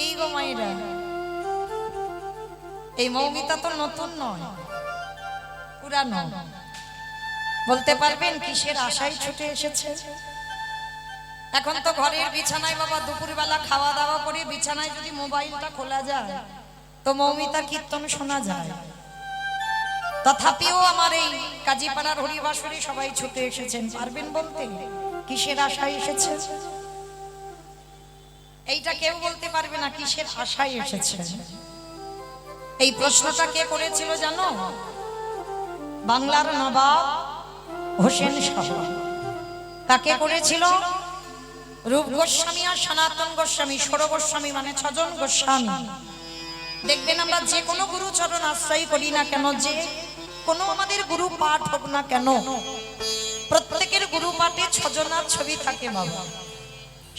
এই গো মায়েরা, এই মৌমিতা তো নতুন নয়, পুরানো। বলতে পারবেন কিসের আশায় ছুটে এসেছে? এখন তো ঘরের বিছানায় বাবা দুপুরবেলা খাওয়া দাওয়া করে বিছানায় যদি মোবাইলটা খোলা যায় তো মৌমিতার কীর্তন শোনা যায়। তথাপিও আমার এই কাজীপাড়ার হরিবাসরে সবাই ছুটে এসেছেন। পারবেন বলতে কিসের আশায় এসেছে? এইটা কেউ বলতে পারবে না কিসের আশায় এসেছে। এই প্রশ্নটা কে করেছিল জানো? বাংলার নবাব হোসেন শাহ। কাকে করেছিল? রূপ গোস্বামী আর সনাতন গোস্বামী, ষোড় গোস্বামী মানে 6 জন গোস্বামী। দেখবেন আমরা যে কোনো গুরুচরণ আশ্রয় করি না কেন, যে কোনো আমাদের গুরু পাঠ হোক না কেন, প্রত্যেকের গুরু পাঠে 6 জনের ছবি থাকে বাবা।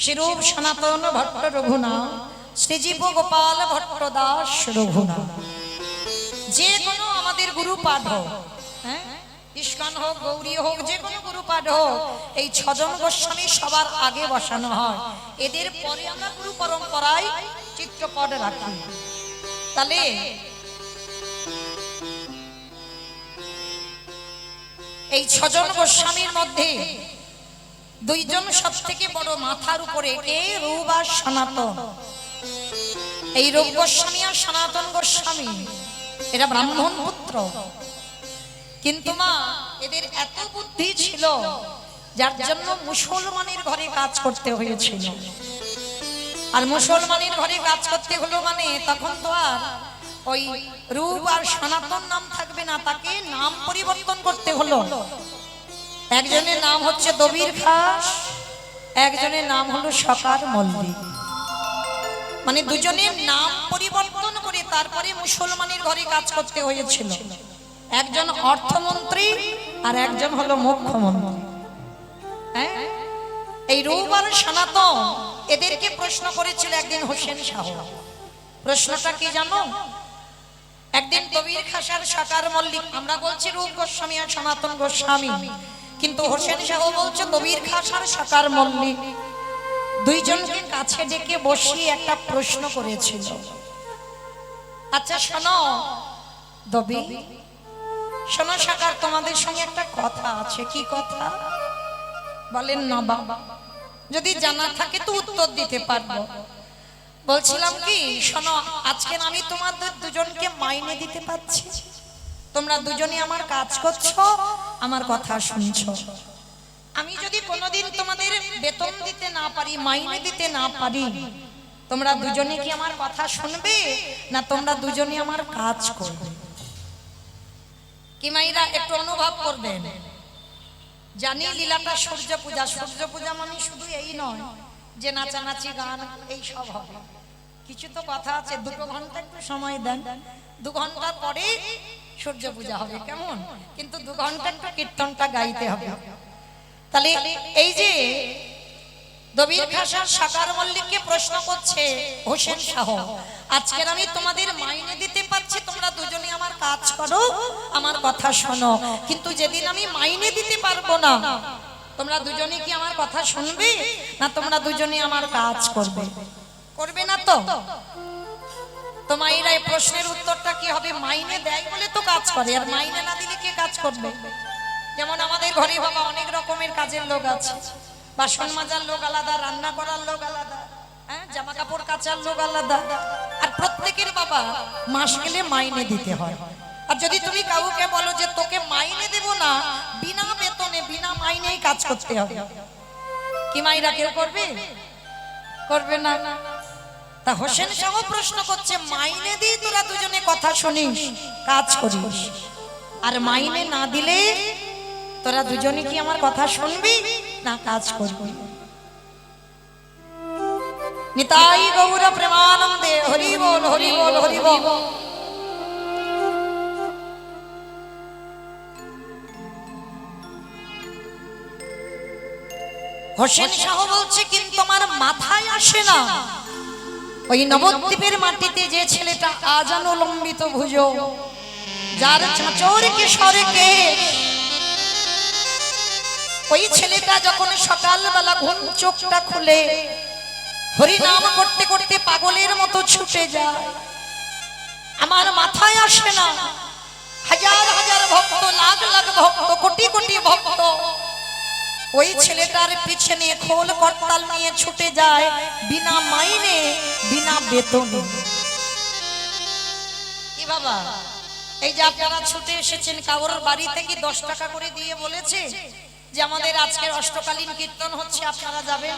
শ্রীরূপ সনাতন ভট্ট রঘুনাথ, শ্রীজীব গোপাল ভট্ট দাস রঘুনাথ। যে কোনো আমাদের গুরু পাঠ হোক, হ্যাঁ, ইস্কন হোক, গৌরী হোক, যে কোনো গুরু পাঠ হোক, এই 6 জন গোস্বামী সবার আগে বসানো হয়। এদের পরে আমরা গুরু পরম্পরায় চিত্রপট রাখি। তাহলে এই 6 জন গোস্বামীর মধ্যে 2 জন সব থেকে বড়, মাথার উপরে, কে? রূপ আর সনাতন। এই রূপ গোস্বামী আর সনাতন গোস্বামী এরা ব্রাহ্মণ পুত্র, কিন্তু মা এদের এত বুদ্ধি ছিল যার জন্য মুসলমানের ঘরে কাজ করতে হয়েছিল। আর মুসলমানের ঘরে কাজ করতে হলো মানে তখন তো আর ওই রূপ আর সনাতন নাম থাকবে না, তাকে নাম পরিবর্তন করতে হলো। একজনের নাম হচ্ছে দবির খাস, একজনের নাম হলো সকার মল্লিক। মানে দুজনের নাম পরিবর্তন করে তারপরে মুসলমানের ঘরে কাজ করতে হয়েছিল। একজন অর্থমন্ত্রী আর একজন হলো মুখ্যমন্ত্রী। হ্যাঁ, এই রূপ আর সনাতন এদেরকে প্রশ্ন করেছিল একদিন হোসেন শাহ। প্রশ্নটা কি জানো? একদিন দবির খাস আর সকার মল্লিক, আমরা বলছি রূপ গোস্বামী আর সনাতন গোস্বামী, কিন্তু হোসেন শাহ বলছে দবির খাস আর সকার মল্লিক। 2 জনকে কাছে ডেকে বসিয়ে একটা প্রশ্ন করেছিল। আচ্ছা শোনো দবি, শোনো সকার, তোমাদের সঙ্গে একটা কথা আছে। কি কথা? বলেন না বাবা, যদি জানা থাকে তো উত্তর দিতে পারবো। বলছিলাম কি, শোনো, আজকে আমি তোমাদের 2 জনকে মাইনে দিতে পাচ্ছি। তোমরা 2 জনই আমার কাজ করছো, আমার কথা শুনছো। আমি যদি কোনোদিন তোমাদের বেতন দিতে না পারি, মাইনে দিতে না পারি, তোমরা 2 জনই কি আমার কথা শুনবে না তোমরা 2 জনই আমার কাজ করবে? কি মাইরা একটু অনুভব করবেন। জানি লীলাটা সূর্য পূজা, সূর্য পূজা মানে শুধু এই নয় যে নাচানাচি গান এই সব হবে, কিছু তো কথা আছে। 2 ঘন্টা একটু সময় দেন, 2 ঘন্টা পরে সূর্য পূজা হবে, কেমন? কিন্তু 2 ঘন্টা একটু কীর্তনটা গাইতে হবে। তাহলে এই যে দবির খাস আর সকার মল্লিককে প্রশ্ন করছে হোসেন শাহ, আজকের আমি তোমাদের মাইনে দিতে পারছি, তোমরা 2 জনই আমার কাজ করো, আমার কথা শোনো। কিন্তু যেদিন আমি মাইনে দিতে পারবো না, তোমরা 2 জনই কি আমার কথা শুনবে না তোমরা 2 জনই আমার কাজ করবে? করবে না তো? তো মায়েরা এই প্রশ্নের উত্তরটা কি হবে? মাইনে দেয় বলে তো কাজ করে, আর মাইনে না দিলে কে কাজ করবে? যেমন আমাদের ঘরে বাবা অনেক রকমের কাজের লোক আছে। বাসন মাজার লোক আলাদা, রান্না করার লোক আলাদা, হ্যাঁ, জামা কাপড় কাচার লোক আলাদা। আর প্রত্যেকের বাবা মাস গেলে মাইনে দিতে হয়। আর যদি তুমি কাউকে বলো যে তোকে মাইনে দেব না, বিনা বেতনে বিনা মাইনেই কাজ করতে হবে, কি মাইরা কেউ করবে? করবে না। তা হোসেন শাহ প্রশ্ন করছে, মাইনে দিয়ে তোরা 2 জনে কথা শুনিস, কাজ করিস, আর মাইনে না দিলে তোরা 2 জনই কি আমার কথা শুনবি না কাজ করবি? নিতাই গৌর প্রেমানন্দে, হরি বল হরি বল হরি বল। হোসেন শাহ বলছে, কিন্তু আমার মাথায় আসে না ওই নবদ্বীপের মাটিতে যে ছেলেটা আজানুলম্বিত ভুজ, যার চাঁচর কিশোরে কে, ওই ছেলেটা যখন সকালবেলা ঘুম চোখটা খুলে হরি নাম করতে করতে পাগলের মতো মতো ছুটে যায়, আমার মাথায় আসে না। হাজার হাজার ভক্ত, লাখ লাখ ভক্ত, কোটি কোটি ভক্ত ওই ছেলেটার পিছনে খোল করতাল নিয়ে ছুটে যায়, বিনা মাইনে, বিনা বেতনে। কি বাবা, এই যে আপনারা ছুটে এসেছেন, কারোর বাড়ি থেকে 10 টাকা করে দিয়ে বলেছে যে আমাদের আজকের অষ্টকালীন কীর্তন হচ্ছে, আপনারা যাবেন?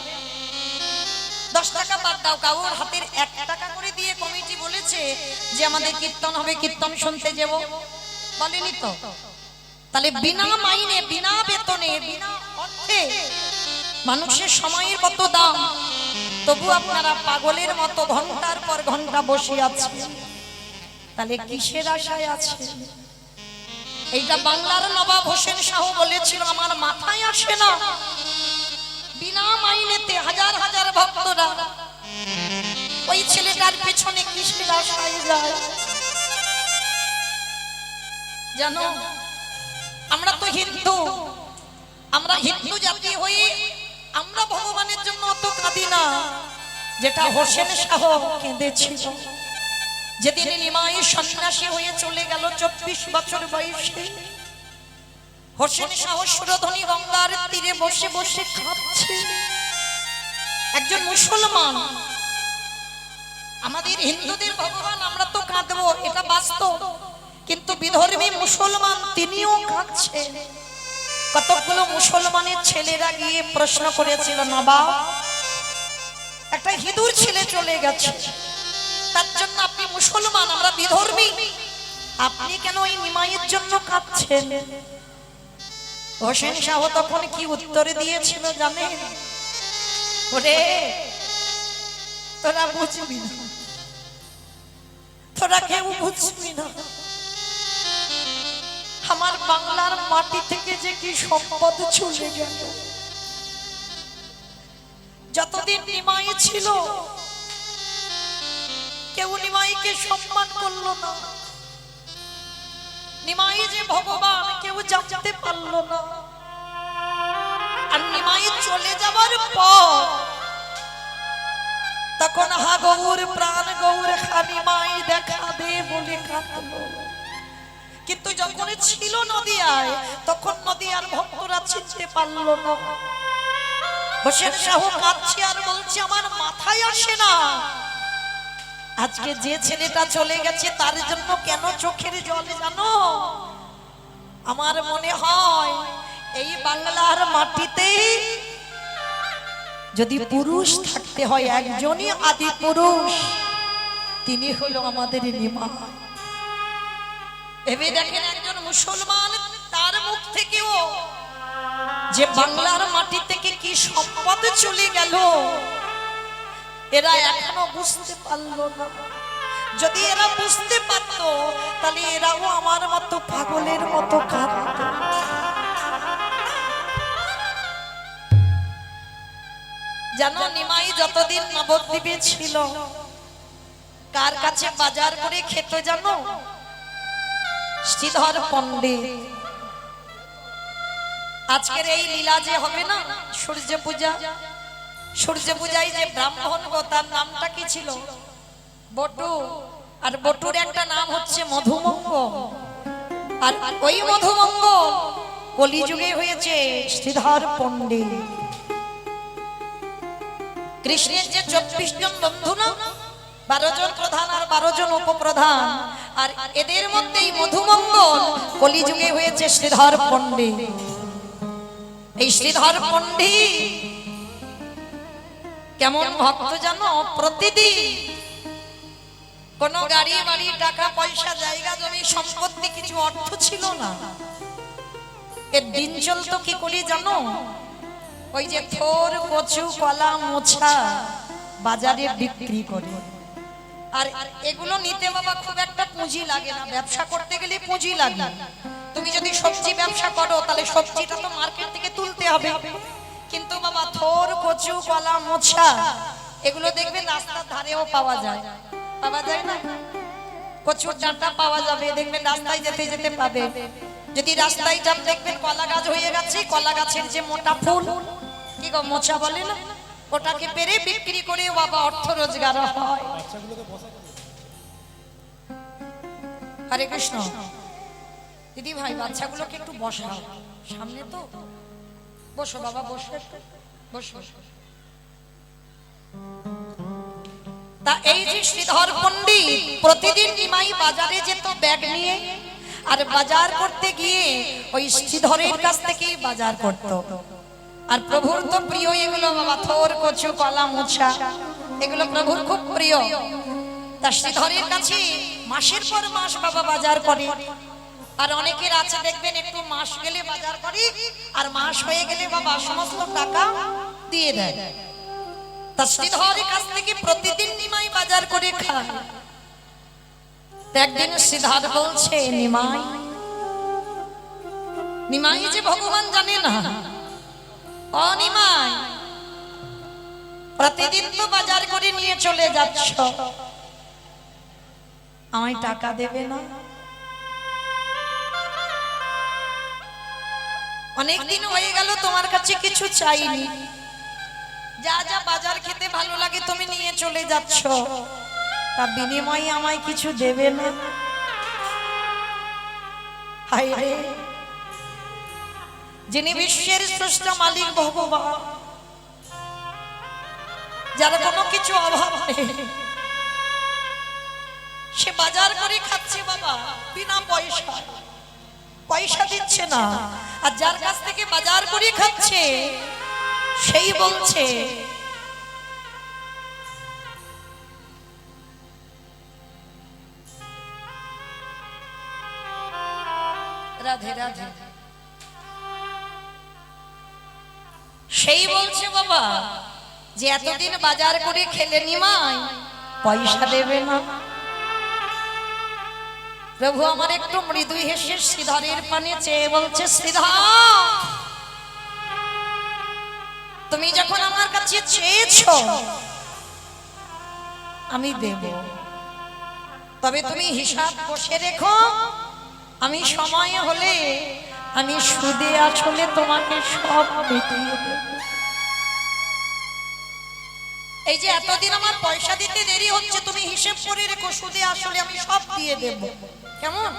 10 টাকা বাদ দাও, কারোর হাতের 1 টাকা করে দিয়ে কমিটি বলেছে যে আমাদের কীর্তন হবে, কীর্তন শুনতে যাব? বলেনি তো। তাহলে বিনা মাইনে, বিনা বেতনে, বিনা অর্থে মানুষের সময়ের কত দাম, তবু আপনারা পাগলের মতো ঘন্টার পর ঘন্টা বসে আছেন। তাহলে কিসের আশায় আছে? এইটা বাংলার নবাব হোসেন শাহ বলেছিল, আমার মাথায় আসে না। বিনা মাইনেতে হাজার হাজার ভক্তরা ওই ছেলেটার পেছনে কিসের আশায় যায়? জানো, আমরা তো হিন্দু, আমরা হিন্দু জাতি হয়ে আমরা ভগবানের জন্য অত কাঁদি না যেটা হোসেন শাহ কেঁদেছিল যেদিন নিমাই সন্ন্যাসী হয়ে চলে গেল 24 বছর বয়সে। হোসেন শাহ সুরধনী গঙ্গার তীরে বসে বসে কাঁদছে। একজন মুসলমান, আমাদের হিন্দুদের ভগবান, আমরা তো কাঁদবো, এটা বাস্তব, কিন্তু বিধর্মী মুসলমান তিনিও কাঁদছেন। কতগুলো মুসলমানের ছেলেরা গিয়ে প্রশ্ন করেছিল, নবাব একটা হিঁদুর ছেলে চলে গেছে, তার জন্য আপনি মুসলমান, আমরা বিধর্মী, আপনি কেন ওই নিমাইয়ের জন্য কাঁদছেন? হোসেন শাহ তখন কি উত্তরে দিয়েছিল জানেন? ওরে তোরা বুঝবি না, তোরা কেউ বুঝবি না, আমার বাংলার মাটি থেকে যে কি সম্পদ চলে গেল। যতদিন নিমাই ছিল কেউ নিমাইকে সম্মান করলো না, নিমাই যে ভগবান কেউ জানতে পারলো না। আর নিমাই চলে যাবার পর তখন হা গৌর প্রাণ গৌর নিমাই দেখা দে বলে কাঁদলো। কিন্তু যখন ছিল নদিয়ায়, তখন নদিয়ার ভক্তরা চিনতে পারলো না। হোসেন শাহ কাঁদছে আর বলছে, আমার মাথায় আসে না, আজকে যে ছেলেটা চলে গেছে তার জন্য কেন চোখের জল জানো? আমার মনে হয় এই বাংলার মাটিতে যদি পুরুষ থাকতে হয়, একজনই আদি পুরুষ, তিনি হলো আমাদের নিমাই। ভেবে দেখেন, একজন মুসলমান, তার মুখ থেকেও যে বাংলার মাটি থেকে কি সম্পদ চলে গেল, এরা এখনো বুঝতে পারলো না। যদি এরা বুঝতে পারত, তাহলে এরাও আমার মতো পাগলের মতো কাঁদত। জানো, নিমাই যতদিন নবদ্বীপে ছিল, কার কাছে বাজার করে খেত জানো? শ্রীধর পণ্ডিত। আজকের এই লীলা যে হবে না, সূর্য পূজা, সূর্য পূজায় যে ব্রাহ্মণ গো, তার নামটা কি ছিল? বটু। আর বটুর একটা নাম হচ্ছে মধুমঙ্গল। আর ওই মধুমঙ্গল কলিযুগে হয়েছে শ্রীধর পণ্ডিত। কৃষ্ণের যে 24 জন বন্ধু না, 12 জন প্রধান আর 12 জন উপপ্রধান, আর এদের মধ্যেই মধুমঙ্গল কলিযুগে হয়েছে শ্রীধর পণ্ডিত। এই শ্রীধর পণ্ডিত কেমন ভক্ত জানো? প্রতিদিন কোন গাড়ি বাড়ি, টাকা পয়সা, জায়গা জমি, সম্পত্তি, কিছু অর্থ ছিল না। এর দিন চলতো কি করে জানো? ওই যে থোর, কচু, কলা, মোছা বাজারে বিক্রি করে। আর এগুলো নিতে বাবা খুব একটা পুঁজি লাগে না, ব্যবসা করতে গেলে পুঁজি লাগে। তুমি যদি সবজি ব্যবসা করো, তাহলে সবজিটা তো মার্কেট থেকে তুলতে হবে। কিন্তু বাবা থোর, কচু, কলা, মোছা এগুলো দেখবেন রাস্তার ধারেও পাওয়া যায়। পাওয়া যায় না? কচুর ডাঁটা পাওয়া যাবে, দেখবেন রাস্তায় যেতে যেতে পাবে। যদি রাস্তায় যান, দেখবেন কলা গাছ হয়ে গেছে, কলা গাছের যে মোটা ফুল, কি গো মোছা বলে না, ওটাকে পেরে বিক্রি করে বাবা অর্থ রোজগার হয়। হরে কৃষ্ণ। দিদি ভাই বাচ্চাগুলোকে একটু বসাও সামনে, তো বসো বাবা, বসো বসো। তা এই যে শ্রীধর পণ্ডিত প্রতিদিন নিমাই বাজারে যেত ব্যাগ নিয়ে, আর বাজার করতে গিয়ে ওই শ্রীধরের কাছ থেকেই বাজার করত। আর প্রভুর তো প্রিয় এগুলো বাবা, থোর কচু কলা মোছা, এগুলো প্রভুর খুব প্রিয়। তা শ্রীধরের কাছে মাসের পর মাস বাবা বাজার করে। আর অনেকের আছে দেখবেন একটু মাস গেলে বাজার করে, আর মাস হয়ে গেলে বাবা সমস্ত টাকা দিয়ে দেয়। তা শ্রীধরের কাছ থেকে প্রতিদিন নিমাই বাজার করে খায়। একদিন শ্রীধর বলছে, নিমাই, নিমাই যে ভগবান জানে না, ও নিমাই, প্রতিদিন তো বাজার করে নিয়ে চলে যাচ্ছ, আমায় টাকা দেবে না? অনেকদিন হয়ে গেল তোমার কাছে কিছু চাইনি, যা যা বাজার খেতে ভালো লাগে তুমি নিয়ে চলে যাচ্ছ, তা বিনিময়ে আমায় কিছু দেবে না? হায় রে, যিনি বিশ্বের স্রষ্টা মালিক ভগবান, যার কোনো কিছু অভাব নেই, সে বাজার করে খাচ্ছে বাবা বিনা পয়সা, পয়সা দিচ্ছে না। আর যার কাছ থেকে বাজার করে খাচ্ছে সেই বলছে, রাধে রাধে, সেই বলছে বাবা যে এতদিন বাজার করে খেলে নিমাই, পয়সা দেবে না? প্রভু আমার একটু মৃদু হেসে শ্রীধরের পানে চেয়ে বলছে, শ্রীধর, তুমি যখন আমার কাছে চেয়েছো আমি দেব, তবে তুমি হিসাব বসে রেখো, আমি সময় হলে আমি সুদে আসলে তোমাকে সব মিটিয়ে দেব। এই যে এতদিন আমার পয়সা দিতে দেরি হচ্ছে, তুমি হিসেব করে রেখো, সুদে আসলে আমি সব দিয়ে দেব। কেমন?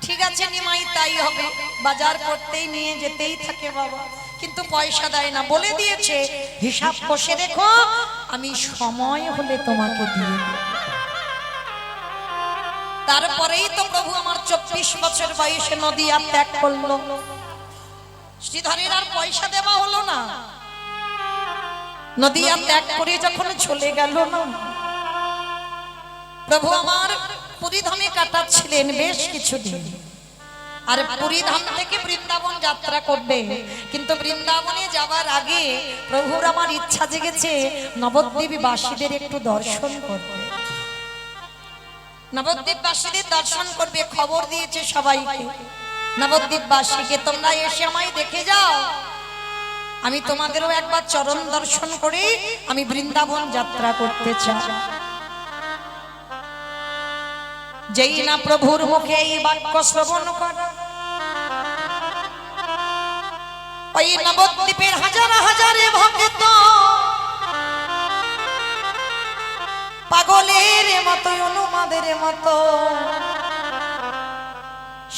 ঠিক আছে নিমাই, তাই হবে। বাজার করতেই নিয়ে যেতেই থাকে বাবা, কিন্তু পয়সা দেয় না, বলে দিয়েছে হিসাব বসে রেখো, আমি সময় হলে তোমাকে দিয়ে দেব। তারপরেই তো প্রভু আমার 24 বছর বয়সে নদিয়া ত্যাগ করলো। শ্রীধরের আর পয়সা দেওয়া হলো না, নদিয়া ত্যাগ করে যখন চলে গেল না, প্রভু আমার পুরীধামে কাটাচ্ছিলেন বেশ কিছুদিন। আর পুরীধাম থেকে বৃন্দাবন যাত্রা করবে, কিন্তু বৃন্দাবনে যাওয়ার আগে প্রভুর আমার ইচ্ছা জেগেছে নবদ্বীপ বাসীদের একটু দর্শন করবে। নবদ্বীপ বাসীদের দর্শন করবে, খবর দিয়েছে সবাইকে, নবদ্বীপ বাসীকে তোমরা এসে আমায় দেখে যাও, আমি তোমাদেরও একবার চরণ দর্শন করে আমি বৃন্দাবন যাত্রা করতে চাই। যেই না প্রভুর মুখে এই বাক্য শ্রবণ করে, ওই নবদ্বীপের হাজার হাজারে ভক্ত পাগলের মতো উন্মাদের মতো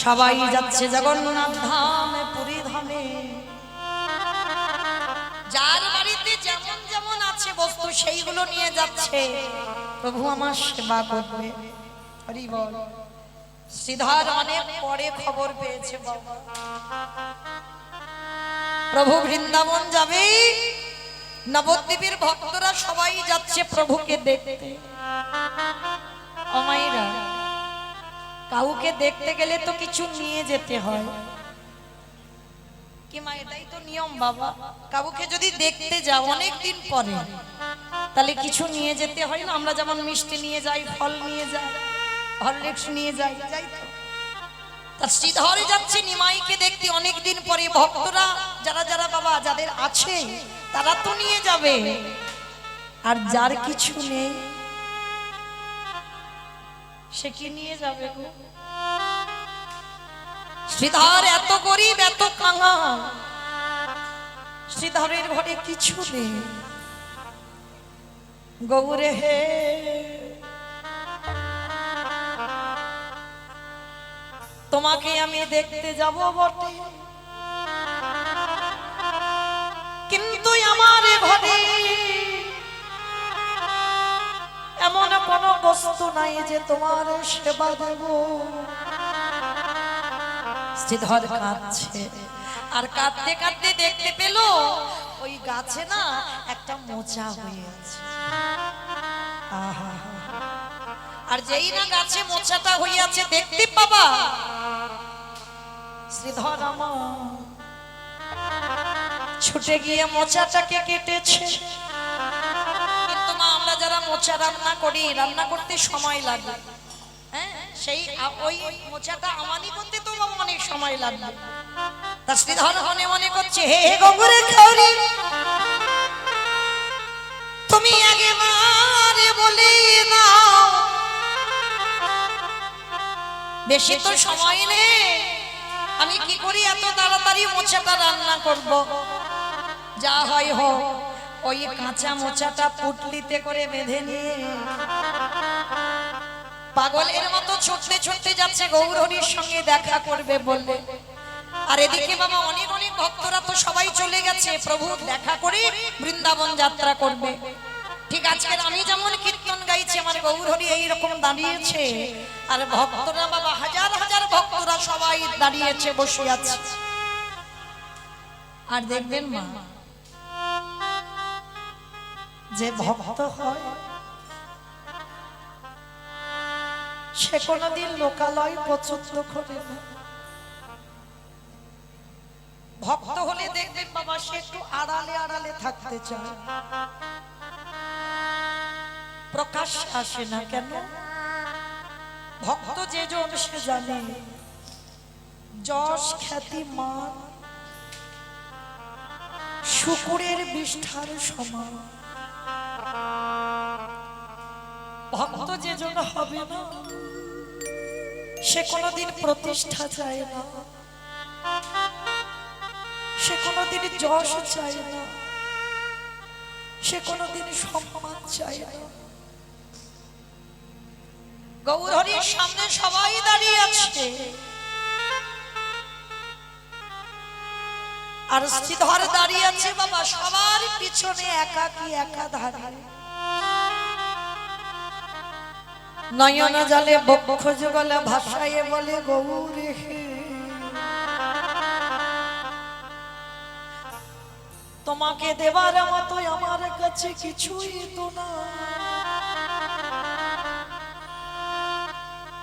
সবাই যাচ্ছে জগন্নাথ ধামে, পুরী ধামে। যার বাড়িতে যেমন যেমন আছে বস্তু সেইগুলো নিয়ে যাচ্ছে, প্রভু আমার সেবা করবে। হরি বল। শ্রীধর অনেক পরে খবর পেয়েছে বাবা, প্রভু বৃন্দাবন যাবে, নবদ্বীপের ভক্তরা সবাই যাচ্ছে প্রভুকে দেখতে। ও মায়েরা, কাউকে দেখতে গেলে তো কিছু নিয়ে যেতে হয় কি মা? এটাই তো নিয়ম বাবা। কাউকে যদি দেখতে যাও অনেক দিন পরে, তাহলে কিছু নিয়ে যেতে হয় না? আমরা যেমন মিষ্টি নিয়ে যাই, ফল নিয়ে যাই, হরলিক্স নিয়ে যাই, যাই তো। তার শ্রীধরে যাচ্ছে নিমাইকে দেখতে অনেক দিন পরে। ভক্তরা যারা যারা বাবা যাদের আছে তারা তো নিয়ে যাবে, আর যার কিছু নেই সে কি নিয়ে যাবে গো? শ্রীধর এত গরিব, এত কাঙাল, শ্রীধরের ঘরে কিছু নেই। গৌরে হে, তোমাকে আমি দেখতে যাব বটে, কিন্তু আমার ঘরে এমন কোন বস্তু নাই যে তোমার সেবা দেব। শ্রীধর কাঁদছে, আর কাঁদতে কাঁদতে দেখতে পেল ওই গাছে না একটা মোচা হয়ে আছে। আর যেই না গাছে মোচাটা হইয়াছে দেখতে পাবা, শ্রীধর আমার ছুটে গিয়ে মোচাটাকে কেটেছে। কিন্তু মা, আমরা যারা মোচা রান্না করি, রান্না করতে সময় লাগে, হ্যাঁ, সেই ওই মোচাটা আমানি করতে তো অনেক সময় লাগবে। তা শ্রীধর মনে মনে করছে, হে গঙ্গুরে খাওরি, তুমি আগে মারে বলে নাও, বেশি তো সময় নেই, আমি কি করি এত তাড়াতাড়ি মোচাটা রান্না করব। যা হয় হোক, ওই কাঁচা মোচাটা পুটলিতে করে বেঁধে নিয়ে পাগলের মতো ছুটতে ছুটতে যাচ্ছে গৌরহরির সঙ্গে দেখা করবে বললে। আর এদিকে বাবা অনেক অনেক ভক্তরা তো সবাই চলে গেছে প্রভু দেখা করে বৃন্দাবন যাত্রা করবে। ঠিক আজকের আমি যেমন কীর্তন গাইছি, আমার গৌরহরি এইরকম দাঁড়িয়েছে, আর ভক্তরা বাবা হাজার হাজার ভক্তরা সবাই দাঁড়িয়েছে, বসে আছে। আর দেখবেন মা, যে ভক্ত হয় সে কোনদিন লোকালয় পছন্দ করে না। ভক্ত হলে দেখবেন বাবা সে একটু আড়ালে আড়ালে থাকতে চায়, প্রকাশ্যে আসে না। কেন? ভক্ত যে জন সে জানে যশ খ্যাতি মান শুকুরের বিষ্ঠার সমান। ভক্ত যে জন হবে না সে কোনদিন প্রতিষ্ঠা চায় না, সে কোনদিন যশ চায় না, সে কোনদিন সম্মান চায় না। গৌরহরির সামনে সবাই দাঁড়িয়ে আছে, আর শ্রীধর দাঁড়িয়ে আছে বাবা সবার পিছনে একাকী একাধারে। নয়ন জলে বক্ষ যুগলে ভাষায় বলে, গৌরে হে, তোমাকে দেবার মতো আমার কাছে কিছুই তো না।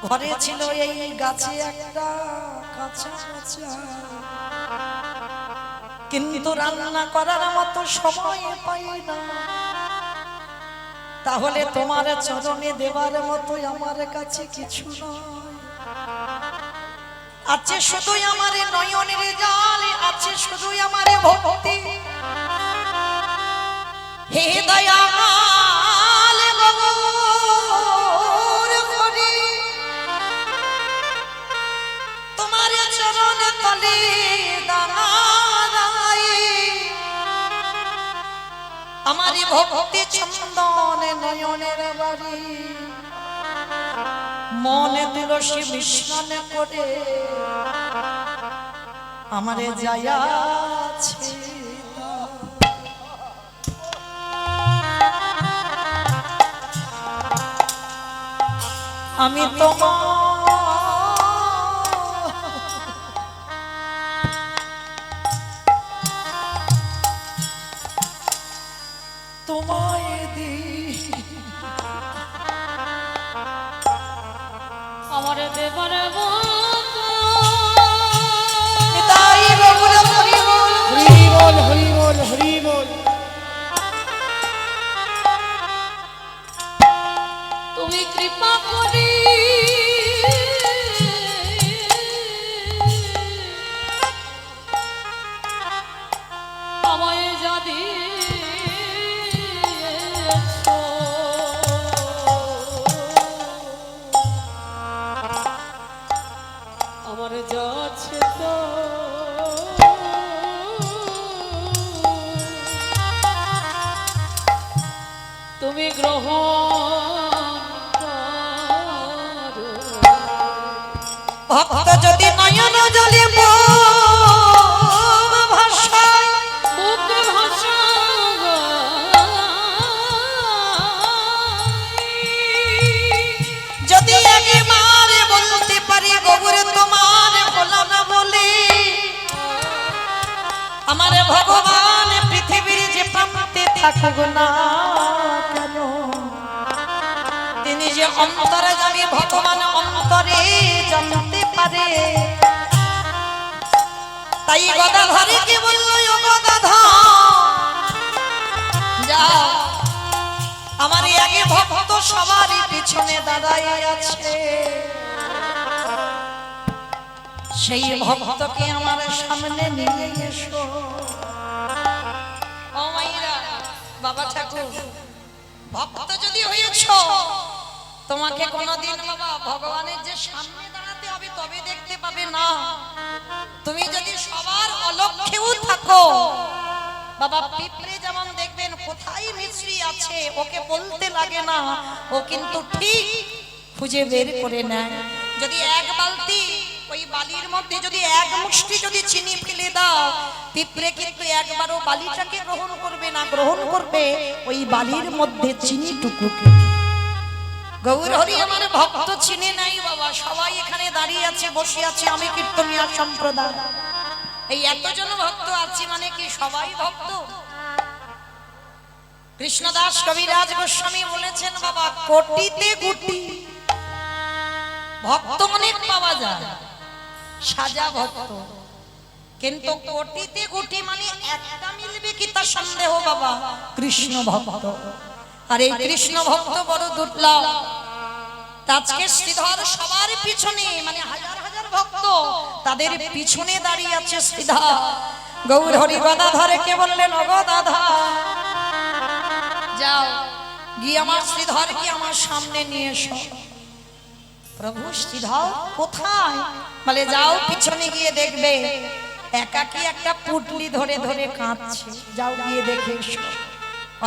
ঘরে ছিল এই গাছে একটা কাঁচা মোচা, কিন্তু রান্না করার মতো সময় পাই না। তাহলে তোমার চরণে দেবার মতো আমার কাছে কিছু নয়। আছে শুধুই আমার নয়নের জল, আছে শুধুই আমার ভক্তি। হে দয়াল গৌর হরি, তোমার চরণ তলে দাঁড়াই আমার ভক্তি চন্দন নয়নের বাড়ি। মনে তুলসী মিশ্রণ করে আমারে যায়াছে। আমি তোমায় দি আমার দেবার তাই বল হরি বল হরি বল হরি বল হরি বল। তুমি কৃপা করি আমায় যদি আমার যাচ্ছে তো তুমি গ্রহ জলে ভাষায় বুক ভাষা যদি আগে মারে বলতে পারি গৌর তোমার হলো না বলে আমার ভগবান পৃথিবীর যে প্রান্তে থাকুক না কেন তিনি যে অন্তরে যাবে ভগবান অন্তরে জানতে পারে তাই গদাধরকে বলল ও গদাধর যাও আমার আগে ভক্ত সবারই পিছনে দাঁড়ায় আছে সেই ভক্তকে আমার সামনে নিয়ে এসো ও মাইরা বাবা ঠাকুর ভক্ত যদি হয়েছ তোমাকে কোনোদিন বাবা ভগবানের যে সামনে দাঁড়াতে হবে তবে দেখতে পাবে না তুমি যদি সবার অলক্ষ্যেও থাকো বাবা পিঁপড়ে যেমন দেখবেন কোথায় মিছরি আছে ওকে বলতে লাগে না ও কিন্তু ঠিক খুঁজে বের করে নেয় যদি এক বালতি ওই বালির মধ্যে যদি এক মুষ্টি যদি চিনি ফেলে দাও পিঁপড়ে কিন্তু একবারও বালিটাকে গ্রহণ করবে না গ্রহণ করবে ওই বালির মধ্যে চিনিটুকুকে গৌর হরি আমার ভক্ত চিনে নাই বাবা সবাই এখানে দাঁড়িয়ে আছে বসে আছে আমি কীর্তনিয়া সম্প্রদায় এই এতজন ভক্ত আছি মানে কি সবাই ভক্ত কৃষ্ণদাস কবিরাজ গোস্বামী বলেছেন বাবা কোটিতে গুটি ভক্ত অনেক পাওয়া যায় সাজা ভক্ত কিন্তু কোটিতে গুটি মানে একটা মিলবে কি তা সন্দেহ বাবা কৃষ্ণ ভক্ত আর এই কৃষ্ণ ভক্ত বড় দুর্লভ আজকে শ্রীধর সবার পিছনে মানে হাজার হাজার ভক্ত তাদের পিছনে দাঁড়িয়ে আছে শ্রীধর গৌর হরি গদাধরকে বললেন ও গদাধর যাও গিয়ে আমার শ্রীধরকে আমার সামনে নিয়ে এসো প্রভু শ্রীধর কোথায় বলে যাও পিছনে গিয়ে দেখবে একাকী একটা পুটলি ধরে ধরে কাঁদছে যাও গিয়ে দেখে এসো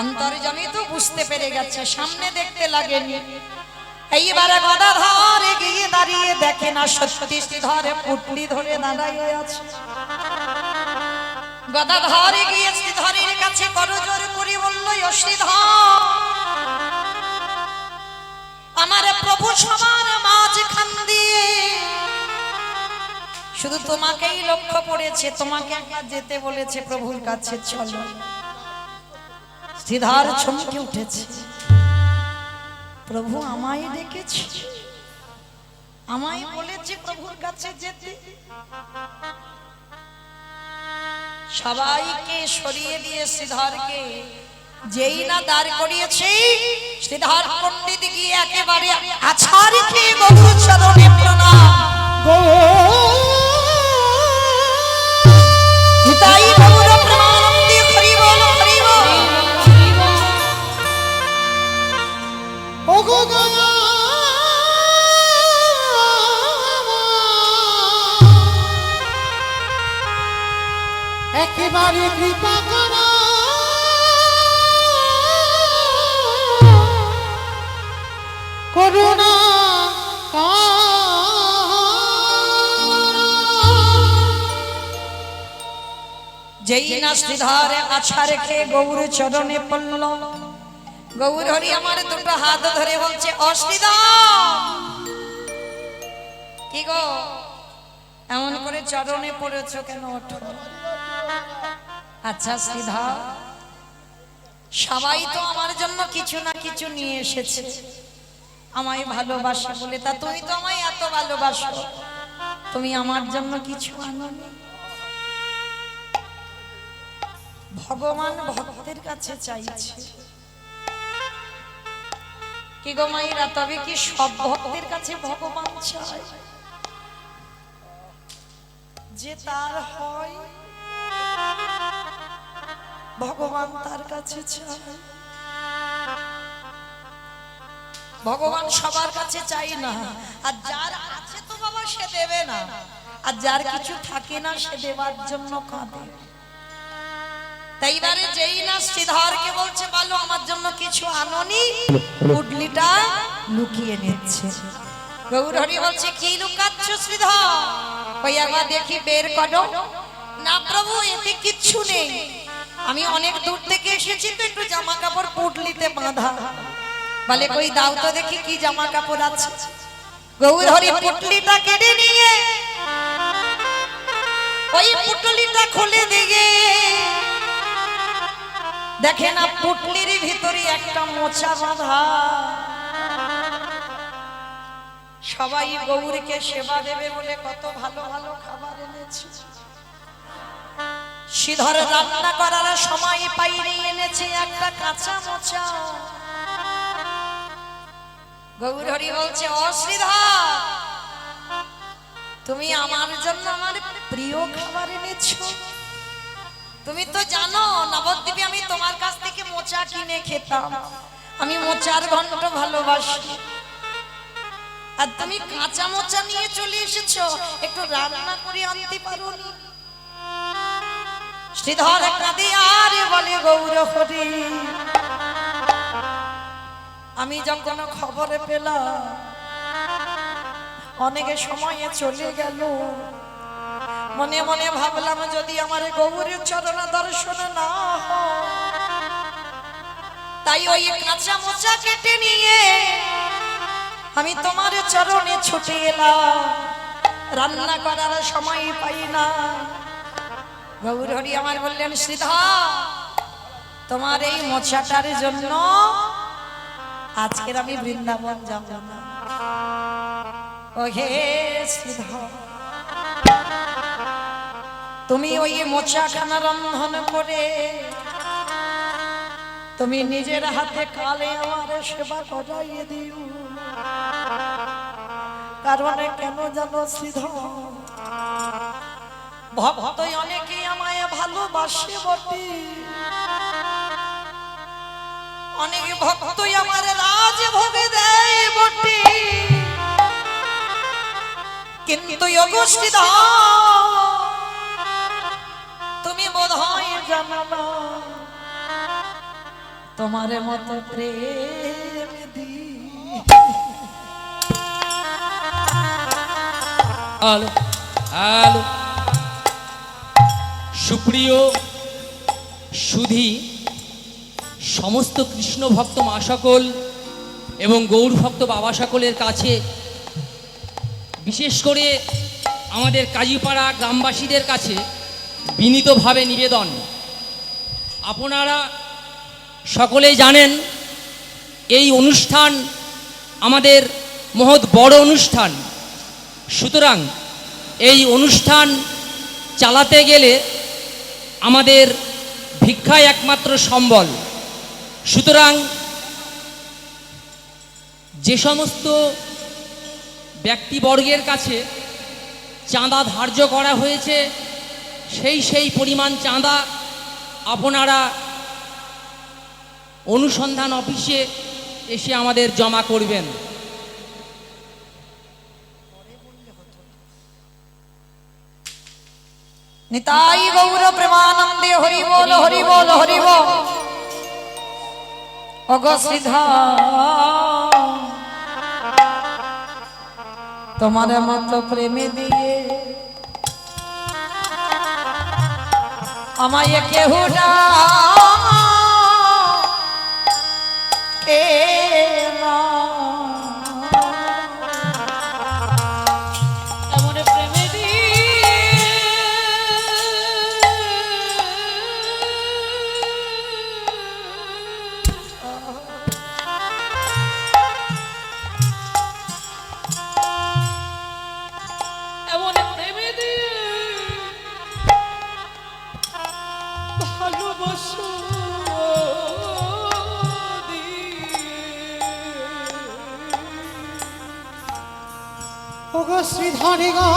অন্তর্যামী তো বুঝতে পেরে গেছে সামনে দেখতে লাগেনি এইবারে গদাধর গিয়ে দাঁড়িয়ে দেখে না সত্যি শ্রীধর পুটলি ধরে দাঁড়াইয়ে আছে গদাধর গিয়ে শ্রীধরের কাছে করজোর করে বলল ও শ্রীধর আমার প্রভু সবার মাঝখান দিয়ে শুধু তোমাকেই লক্ষ্য পড়েছে তোমাকে একবার যেতে বলেছে প্রভুর কাছে চলো শ্রীধর চমকে উঠেছে প্রভু আমায় ডেকেছে আমায় বলেছে প্রভুর কাছে যেতে সবাইকে সরিয়ে দিয়ে শ্রীধরকে যেই না দাঁড় করিয়েছে শ্রীধর পণ্ডিত গিয়ে একেবারে আছাড় খেয়ে গৌর চরণে প্রণাম তাই গৌর প্রেমানন্দে হরি বল হরি বল ও গো গয়া একেবারে কৃপা করো করুণা যেই না শ্রীধরে আছাড় খেয়ে গৌর চরণে পড়ল গৌর হরি আমার দুটো হাত ধরে বলছে ও শ্রীধর কি গো এমন করে চরণে পড়েছো কেন ওঠো আচ্ছা শ্রীধর সবাই তো আমার জন্য কিছু না কিছু নিয়ে এসেছে আমায় ভালোবাসে বলে তা তুমি তো আমায় এত ভালোবাসো তুমি আমার জন্য কিছু আনোনি ভগবান ভক্তের কাছে চাইছে কি গো মাইরা তবে কি সব ভক্তের কাছে ভগবান চায় যে তার হয় ভগবান তার কাছে চায় ভগবান সবার কাছে চাই না আর যার আছে তো বাবা সে দেবে না আর যার কিছু থাকে না সে দেবার জন্য কাঁদে তাই এবারে যেই না শ্রীধরকে বলছে বলো আমার জন্য কিছু আনোনি পুটলিটা লুকিয়ে নিচ্ছে গৌর হরি বলছে কি লুকাচ্ছ শ্রীধর, ওই একবার দেখি বের করো। না প্রভু এতে কিচ্ছু নেই, আমি অনেক দূর থেকে এসেছি তো একটু জামা কাপড় পুটলিতে বাঁধা। বলে কই দাও তো দেখি কি জামা কাপড় আছে। গৌর হরি পুটলিটা কেটে নিয়ে ওই পুটলিটা খুলে দিয়ে দেখে না পুটলির ভিতরে একটা মোচা বাঁধা। সবাই গৌরকে সেবা দেবে বলে কত ভালো ভালো খাবার এনেছে, শ্রীধর রান্না করার সময় পাইনি এনেছে একটা কাঁচা মোচা। গৌর হরি বলছে ও শ্রীধর, তুমি আমার জন্য আমার প্রিয় খাবার এনেছো। তুমি তো জানো নবদ্বীপে আমি তোমার কাছ থেকে মোচা কিনে খেতাম, আমি মোচার ঘন্ট ভালোবাসি। আর তুমি কাঁচা মোচা নিয়ে চলে এসেছো, একটু রান্না করে আনতে পারোনি? শ্রীধর কাঁদে আর বলে গৌর হরি, আমি যখন খবরে পেলাম অনেকে সময়ে চলে গেল, মনে মনে ভাবলাম যদি আমার গৌরের চরণ দর্শন না হয়, তাই ওই কাঁচা মোচা কেটে নিয়ে আমি তোমার চরণে ছুটে এলাম, রান্না করার সময় পাই না। গৌর হরি আমার বললেন শ্রীধর, তোমার এই মোচাটার জন্য আজকের আমি বৃন্দাবন যাব না। ও হে শ্রীধর, তুমি ওই মোচাখানা রন্ধন করে তুমি নিজের হাতে কালে আমার সেবা করাইয়ে দিও। কারণে কেন জানো শ্রীধর, ভক্ত অনেকে আমায় ভালোবাসে বটে, অনেক ভক্ত আমার রাজ ভোগে দেয় বটে, কিন্তু ওগো শ্রীধর তুমি বোধহয় জানো না, তোমার মতো প্রেম দি হ্যালো হ্যালো সুপ্রিয় সুধী সমস্ত কৃষ্ণ ভক্ত মা সকল এবং গৌর ভক্ত বাবা সকলের কাছে, বিশেষ করে আমাদের কাজীপাড়া গ্রামবাসীদের কাছে বিনীতভাবে নিবেদন, আপনারা সকলেই জানেন এই অনুষ্ঠান আমাদের মহৎ বড় অনুষ্ঠান। সুতরাং এই অনুষ্ঠান চালাতে গেলে আমাদের ভিক্ষাই একমাত্র সম্বল। সুতরাং যে সমস্ত ব্যক্তিবর্গের কাছে চাঁদা ধার্য করা হয়েছে সেই পরিমাণ চাঁদা আপনারা অনুসন্ধান অফিসে এসে আমাদের জমা করবেন। নিতাই গৌর প্রেমানন্দে হরি বল হরি বল হরি বল। ওগো শ্রীধর, তোমার মতো প্রেমে দিয়ে আমায় কেহ না এমন প্রেমে এমন প্রেমে দিয়ে ভালোবাসো ওগো শ্রীধরি গো,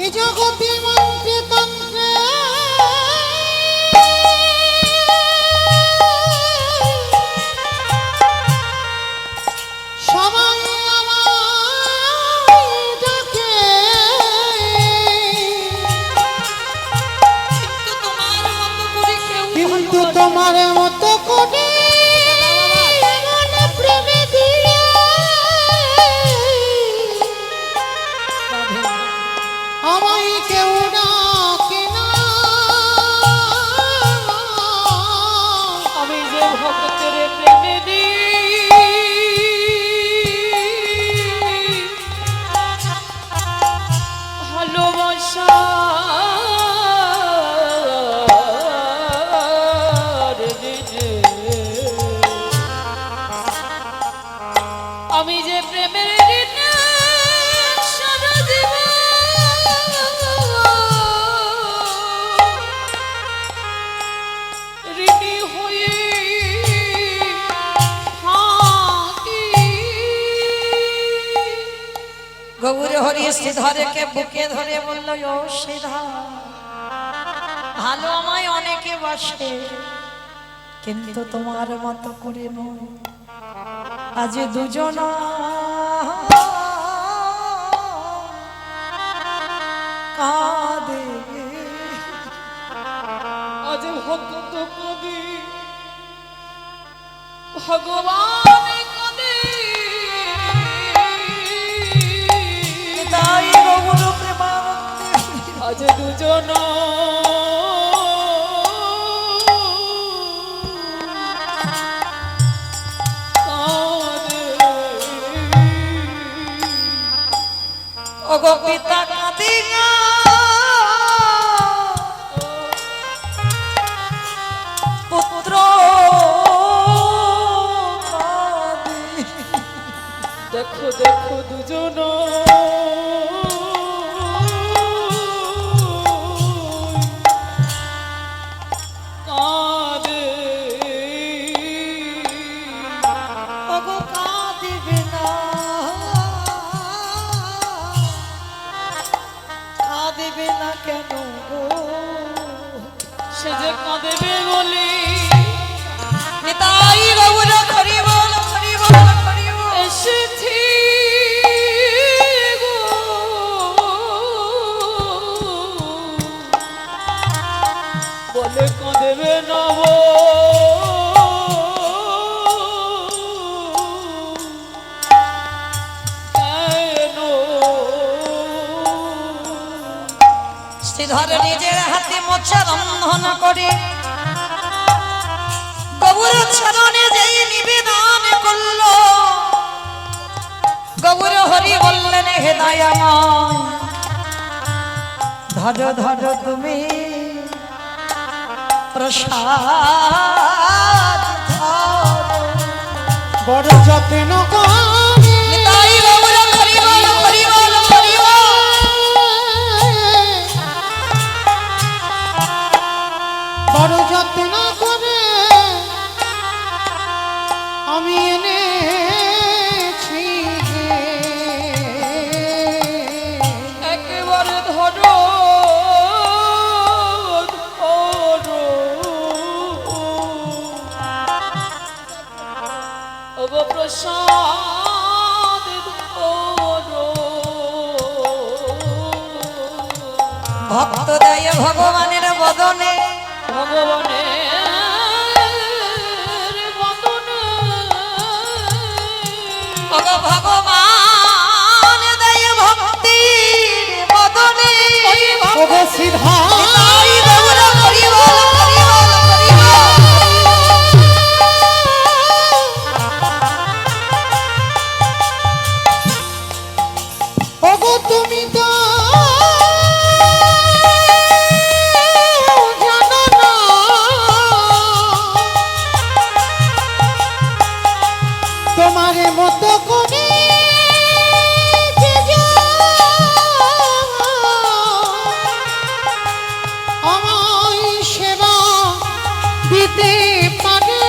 এই জগতে মন্ত্রে তন্ত্রে সবাই আমায় ডাকে, গৌর হরি শ্রীধরকে বুকে ধরে বলল, ও শ্রীধর, ভালো আমায় অনেকে বাসে, কিন্তু তোমার মতো করে নয়। আজ দুজন কাঁদে, আজ ভক্ত কবি ভগবান কবি তাই গৌর প্রেমানন্দে আজ দুজন ওগো পিতা কাঁদি না, পুত্র কাঁদে। দেখো দেখো দুজন কাঁদে ওগো কাঁদিবে না, কাঁদিবে না কেন গো? সে যে কাঁদেবে বলি নিতাই গৌর হরি বল, হরি বল, হরি বল। এসেছি গো বলে কাঁদেবে নব কেন শ্রীধর নিজের হাতে মোছা রন্ধন করে গৌর চরণে যেই নিবেদন করল, গৌর হরি বললেন, হে দয়াময়, ধর ধর তুমি প্রসাদ ধরো। বড় যত্ন করে নিতাই গৌর হরি বল, হরি বল, হরি বল। বড় যত্ন করে আমি এনেছি গে। একেবারে ধরো ধরো ওগো প্রসাদ ধরো ভক্ত দেয় ভগবানের বদনে, ভগবানের বদনে ওগো ভগবান দেয় ভক্তির বদনে। ওগো সিধা নিতাই গৌর হরি বল, হরি বল, হরি বল। ওগো তুমি তো জানো না তোমার মতো করে যে আমায় সেবা দিতে পারে।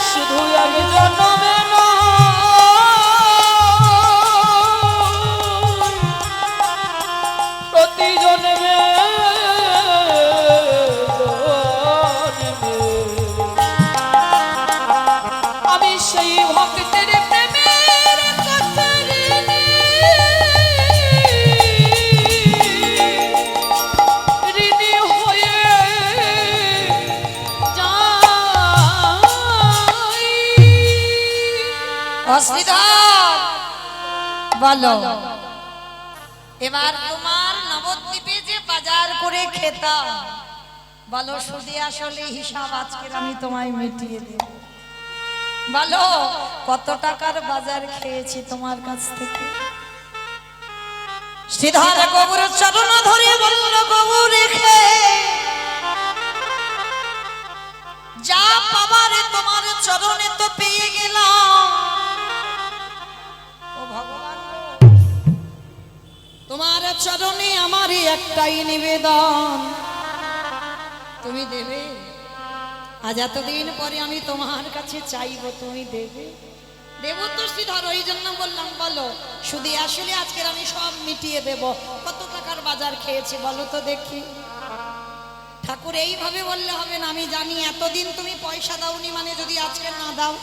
শুধু এক জন্মে প্রতি জন্মে আমি সেই ভক্তের প্রেমের কথা ঋণী হয়ে যাই। শ্রীধর বলো, এবার তোমার নবদ্বীপে যে বাজার করে খেতাম, বলো সুদে আসলে হিসাব আজকের আমি তোমায় মিটিয়ে দেব। বলো কত টাকার বাজার খেয়েছি তোমার কাছ থেকে। শ্রীধর গৌর চরণ ধরে বলল, গৌর রেখে যা পাবার তোমার চরণে তো পেয়ে গেলাম। ও ভগবান, তোমার চরণে আমারই একটাই নিবেদন, তুমি দেবে। আজ এতদিন পরে আমি তোমার কাছে চাইবো, তুমি দেবে। দেবো তো শ্রীধর, ওই জন্য বললাম বলো শুধু আসলে আজকের আমি সব মিটিয়ে দেব। কত টাকার বাজার খেয়েছি বলো তো দেখি। ঠাকুর এইভাবে বললে হবে না, আমি জানি এতদিন তুমি পয়সা দাওনি, মানে যদি আজকে না দাও,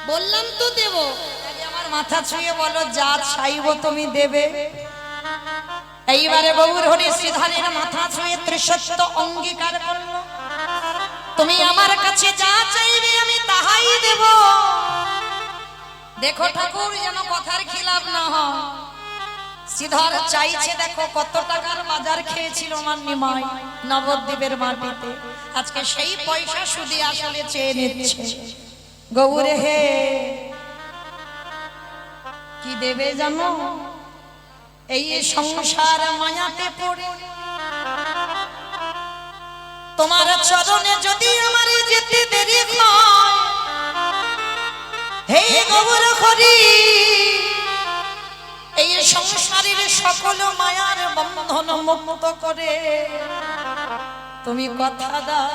বললাম তো দেব। তাহলে আমার মাথা ছুঁয়ে বলো যা চাইবো তুমি দেবে। এইবারে গৌর হরি শ্রীধরের মাথা ছুঁয়ে ত্রিসত্য অঙ্গীকার করলো, তুমি আমার কাছে যা চাইবে আমি তাহাই দেব। দেখো ঠাকুর যেন কথার খিলাফ না হয়। শ্রীধর চাইছে, দেখো কত টাকার বাজার খেয়েছিল আমার নিমাই নবদ্বীপের মাটিতে, আজকে সেই পয়সা সুদে আসলে চেয়ে নিচ্ছে। গৌরে হে কি দেবে জানো? এই সংসার মায়াতে পড়ে তোমার চরণে যদি আমার যেতে দেরি হয়, হে গৌর হরি এই সংসারের সকল মায়ার বন্ধন মুক্ত করে তুমি কথা দাও,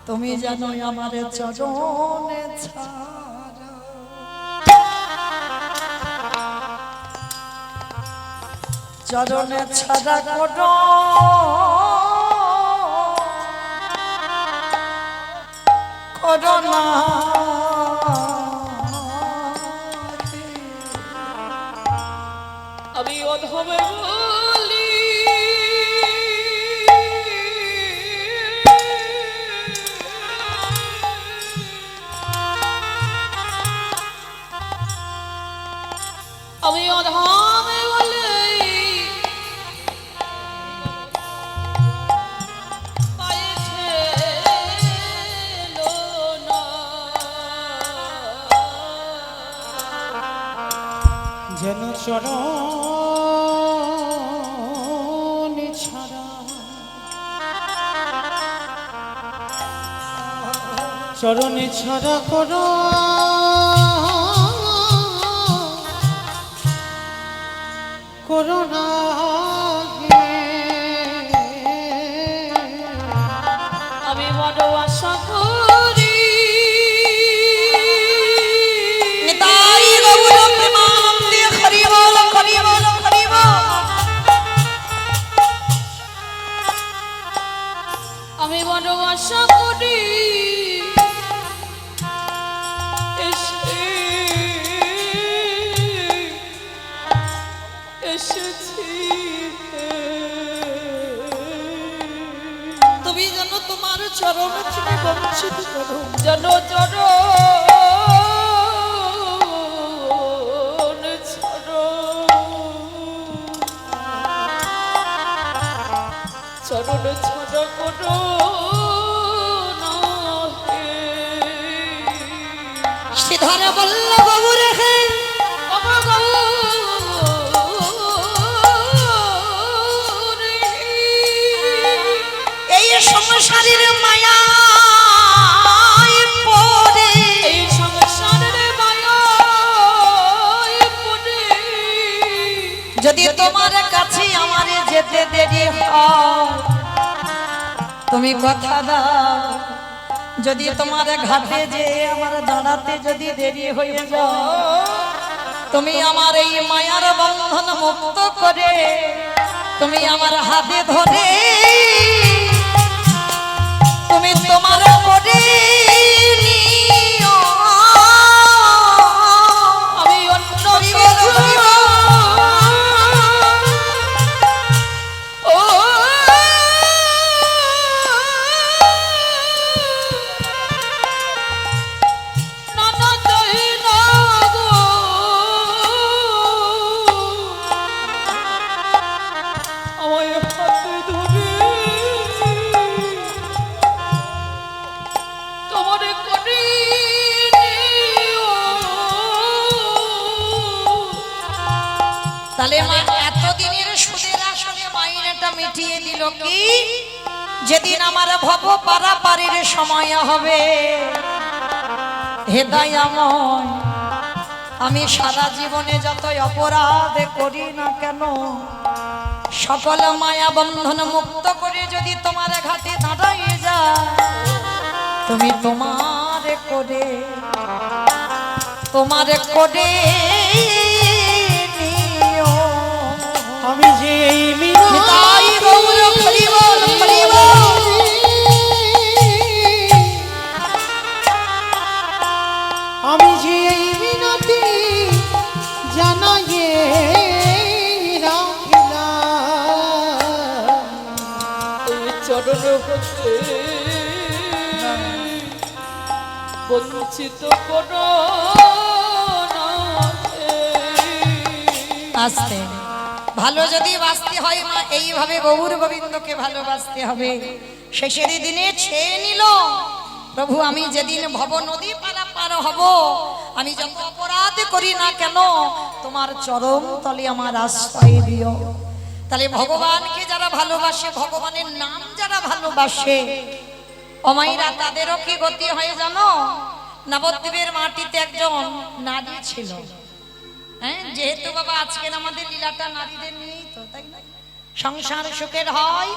তুমি জানো আমার চরণে ছাড়া, চরণে ছাড়া করো করোনা। আমি অধমে বলি আমি অধমে বলি পাইছে লোনা যেন চরণ ছাড়া, চরণে ছাড়া করো করোনা। আমি বড় আশা করি নিতাই গৌর প্রেমানন্দে হরি বল হরি বল হরি বল। আমি বড় আশা করি এসেছি তুমি জানো তোমার চরণ তুমি বঞ্চিত করো, জন চরণ ছড়ো চরণ ছড়ো করো না হে। শ্রীধর বলল গৌরে হে এই সংসারের মায়া পড়ে, এই সংসারের মায়ায় পড়ে যদি তোমার কাছে আমার যেতে দেরি হয় তুমি কথা দাও, যদি তোমার ঘাটে যে আমার দাঁড়াতে যদি দেরি হয়ে যায়, তুমি আমার এই মায়ার বন্ধন মুক্ত করে তুমি আমার হাতে ধরে তুমি তোমার করে নিও। আমি অন্য ও নানা চাই না গো আমায় হাতে ধরে তোমার করে নিও। তাহলে মা এতদিনের সুদের আসলে মাইনেটা মিটিয়ে দিল কি? যেদিন আমার ভব পারাপারের সময় হবে, হে দয়াময় আমি সারা জীবনে যতই অপরাধ করি না কেন সকল মায়া বন্ধন মুক্ত করে যদি তোমার ঘাটে দাঁড়াইয়ে যায়, তুমি তোমার করে তোমার করে নিও। আমি যে এই মিনতি নিতাই গৌর হরিবল হরিবল। আমি যে এই মিনতি জানাইয়ে রাখিলাম। এই চরণ হতে বঞ্চিত করো না হে। আস্তে ভালো যদি বাঁচতে হয় মা, এইভাবে গৌর গোবিন্দকে ভালোবাসতে হবে। শেষের দিনে ছেয়ে নিল, প্রভু আমি যেদিন ভব নদী পারাপার হব, আমি যত অপরাধ করি না কেন তোমার চরম তলে আমার আশ্রয় দিও। তাহলে ভগবানকে যারা ভালোবাসে, ভগবানের নাম যারা ভালোবাসে, অমাইরা তাদেরও কি গতি হয় জানো? নবদ্বীপের মাটিতে একজন নারী ছিল। হ্যাঁ, যেহেতু বাবা আজকের আমাদের লীলাটা নারীদের নিয়েই তো, তাই না? সংসার সুখের হয়,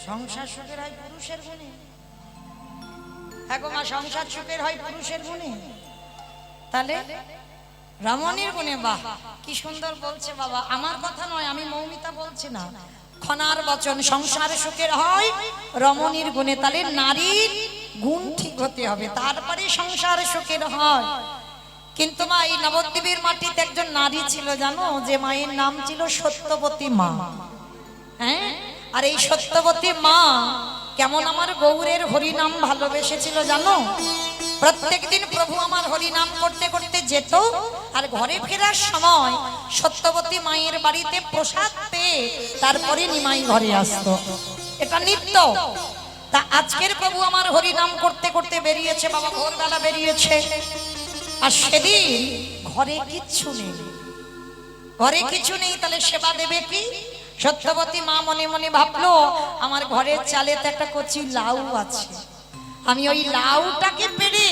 সংসার সুখের হয় পুরুষের গুণে। হ্যাঁ গো মা, সংসার সুখের হয় পুরুষের গুণে, তাহলে রমণীর গুণে। বাহ, কি সুন্দর বলছে বাবা। আমার কথা নয়, আমি মৌমিতা বলছি না, খনার বচন। সংসার সুখের হয় রমণীর গুণে, তাহলে নারীর গুণ ঠিক হতে হবে, তারপরে সংসার সুখের হয়। কিন্তু মা, এই নবদ্বীপের মাটিতে একজন নারী ছিল জানো, যে মায়ের নাম ছিল সত্যবতী মা। হ্যাঁ, আর এই সত্যবতী মা কেমন আমার গৌরের হরিনাম ভালোবেসেছিল জানো? প্রত্যেকদিন প্রভু আমার হরিনাম করতে করতে যেত, আর ঘরে ফেরার সময় সত্যবতী মায়ের বাড়িতে প্রসাদ পেয়ে তারপরে নিমাই ঘরে আসতো। এটা নিত্য। তা আজকের প্রভু আমার হরিনাম করতে করতে বেরিয়েছে বাবা, ভোরবেলা বেরিয়েছে, আর সেদিন ঘরে কিচ্ছু নেই। ঘরে কিছু নেই, তাহলে সেবা দেবে কি? সত্যবতী মা মনে মনে ভাবলো, আমার ঘরের চালেতে একটা কচি লাউ আছে, আমি ওই লাউটাকে পেড়ে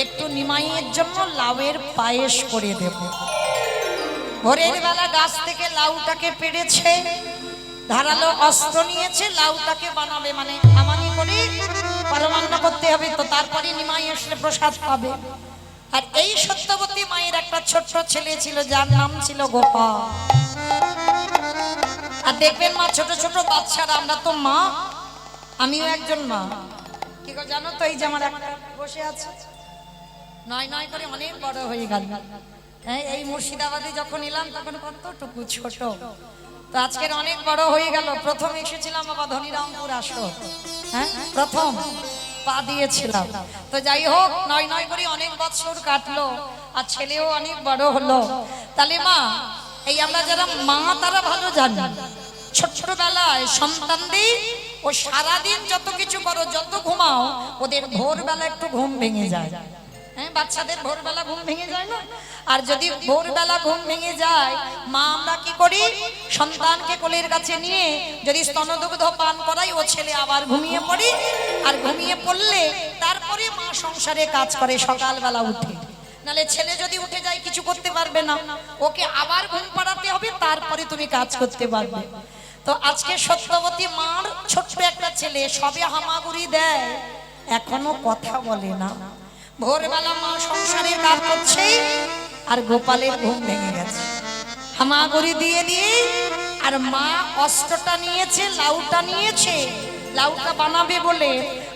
একটু নিমাইয়ের জন্য লাউয়ের পায়েস করে দেব। ভোরের বেলা গাছ থেকে লাউটাকে পেড়েছে, ধারালো অস্ত্র নিয়েছে, লাউটাকে বানাবে, মানে আমানি করে পরমান্ন করতে হবে, তো তারপরে নিমাই আসলে প্রসাদ পাবে। আর এই সত্যবতী মায়ের একটা ছোট্ট ছেলে ছিল, যার নাম ছিল গোপাল। আর দেখবেন মা, ছোট ছোট বাচ্চারা, আমরা তো মা, আমিও একজন মা, কি গো জানো তো, এই যে আমার একটা বসে আছে, নয় নয় করে অনেক বড় হয়ে গেল। হ্যাঁ, এই মুর্শিদাবাদে যখন এলাম তখন কতটুকু ছোট, তো আজকের অনেক বড় হয়ে গেল। প্রথম এসেছিলাম বাবা ধনিরামপুর আসর, হ্যাঁ প্রথম পা দিয়েছিলাম। তো যাই হোক, নয় নয় করে অনেক বছর কাটলো, আর ছেলেও অনেক বড় হলো। তাহলে মা, এই আমরা যারা মা তারা ভালো জানি, ছোট্টবেলায় সন্তানদের ও সারাদিন যত কিছু করো, যত ঘুমাও, ওদের ভোরবেলা একটু ঘুম ভেঙে যায়। হ্যাঁ, বাচ্চাদের ভোরবেলা ঘুম ভেঙে যায় না? আর যদি ভোরবেলা ঘুম ভেঙে যায়, মা আমরা কি করি, সন্তানকে কোলের কাছে নিয়ে যদি স্তনদুগ্ধ পান করাই, ও ছেলে আবার ঘুমিয়ে পড়ে, আর ঘুমিয়ে পড়লে তারপরে মা সংসারে কাজ করে সকালবেলা উঠে। নালে ছেলে যদি উঠে যায় কিছু করতে পারবে না, ওকে আবার ঘুম পাড়াতে হবে, তারপরে তুমি কাজ করতে পারবে। তো আজকে সত্যবতী মার ছোট্ট একটা ছেলে, সবে হামাগুড়ি দেয়, এখনো কথা বলে না। ভোরবেলা মা সংসারের কাজ করছে, আর গোপালের ঘুম ভেঙে গেছে হামাগুড়ি দিয়ে দিয়ে। আর মা অস্ত্রটা নিয়েছে, লাউটা নিয়েছে, লাউটা বানাবে বলে,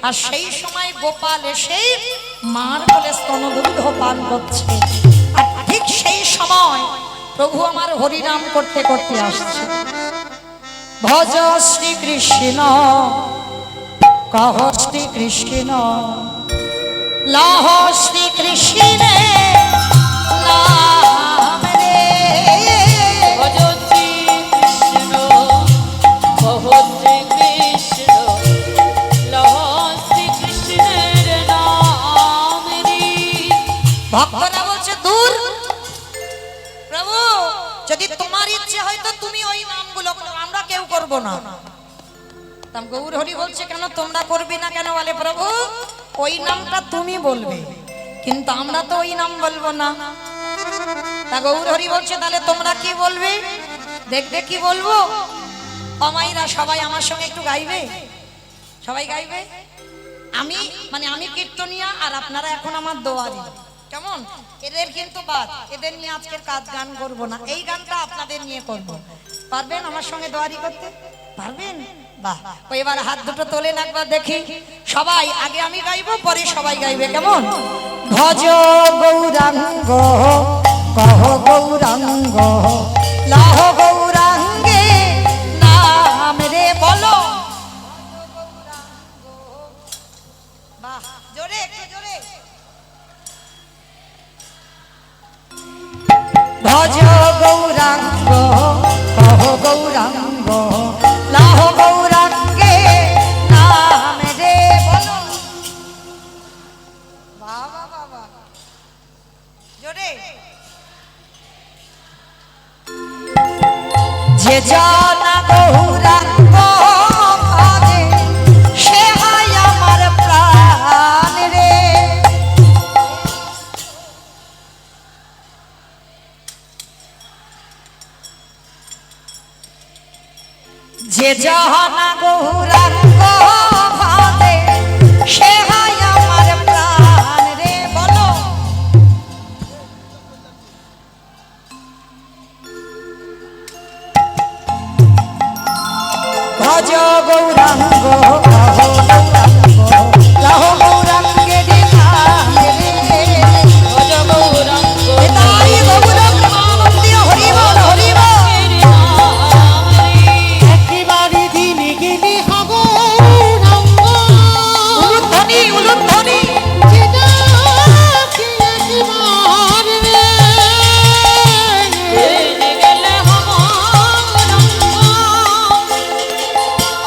আর সেই সময় গোপাল এসে মার কোলে স্তনদুগ্ধ পান করছে। আর ঠিক সেই সময় প্রভু আমার হরিনাম করতে করতে আসছে। ভজ শ্রীকৃষ্ণ, কহ শ্রীকৃষ্ণ, লহ শ্রীকৃষ্ণে নাম রে। ভজ শ্রীকৃষ্ণ, কহ শ্রীকৃষ্ণ, লহ শ্রীকৃষ্ণের নাম রে। ভক্তরা বলছে, দূর প্রভু, যদি তোমার ইচ্ছে হয় তো তুমি ওই নামগুলো করো, আমরা কেউ করব না। তাম গৌর হরি বলছে, কেন তোমরা করবে না কেন? বলে প্রভু, ওই নামটা তুমি বলবে, কিন্তু আমরা তো ওই নাম বলবো না। তা গৌর হরি বলছে, তাহলে তোমরা কি বলবে? দেখবে কি বলবো। অমাইরা সবাই আমার সঙ্গে একটু গাইবে, সবাই গাইবে। আমি কীর্তনিয়া আর আপনারা এখন আমার দোয়ারি, কেমন? এদের কিন্তু বাদ, এদের নিয়ে আজকের কাজ গান করব না, এই গানটা আপনাদের নিয়ে করব। পারবেন আমার সঙ্গে দোয়ারি করতে? পারবেন? বাহ, ওই এবার হাত দুটো তোলেন একবার দেখি সবাই। আগে আমি গাইবো, পরে সবাই গাইবে, কেমন? ভজ গৌরাঙ্গ কহ গৌরাঙ্গ লাহ গৌরাঙ্গে নাম রে বলো। বাহ, জোরে একটু জোরে। ভজ গৌরাঙ্গ কহ গৌরাঙ্গ লাহ গৌরাঙ্গে নাম রে বলো। বাহ বাহ বাহ বাহ, জোরে। যে জানা গৌরাঙ্গ ভজে সে হয় আমার প্রাণ রে। যে জানা গৌরাঙ্গ ভজে সে হয় আমার প্রাণ রে বলো। ভজ গৌরাঙ্গ কহ গৌরাঙ্গ লাহ গৌরাঙ্গে নাম রে। ভজ গৌরাঙ্গ তাই গৌরাঙ্গ প্রিয় হরি বল হরি বল। একেবারে দিনে গেলে হব রঙ্গ উলুধ্বনি উলুধ্বনি। যেটা কি একবার রে জেনে গেলে আমার রঙ্গ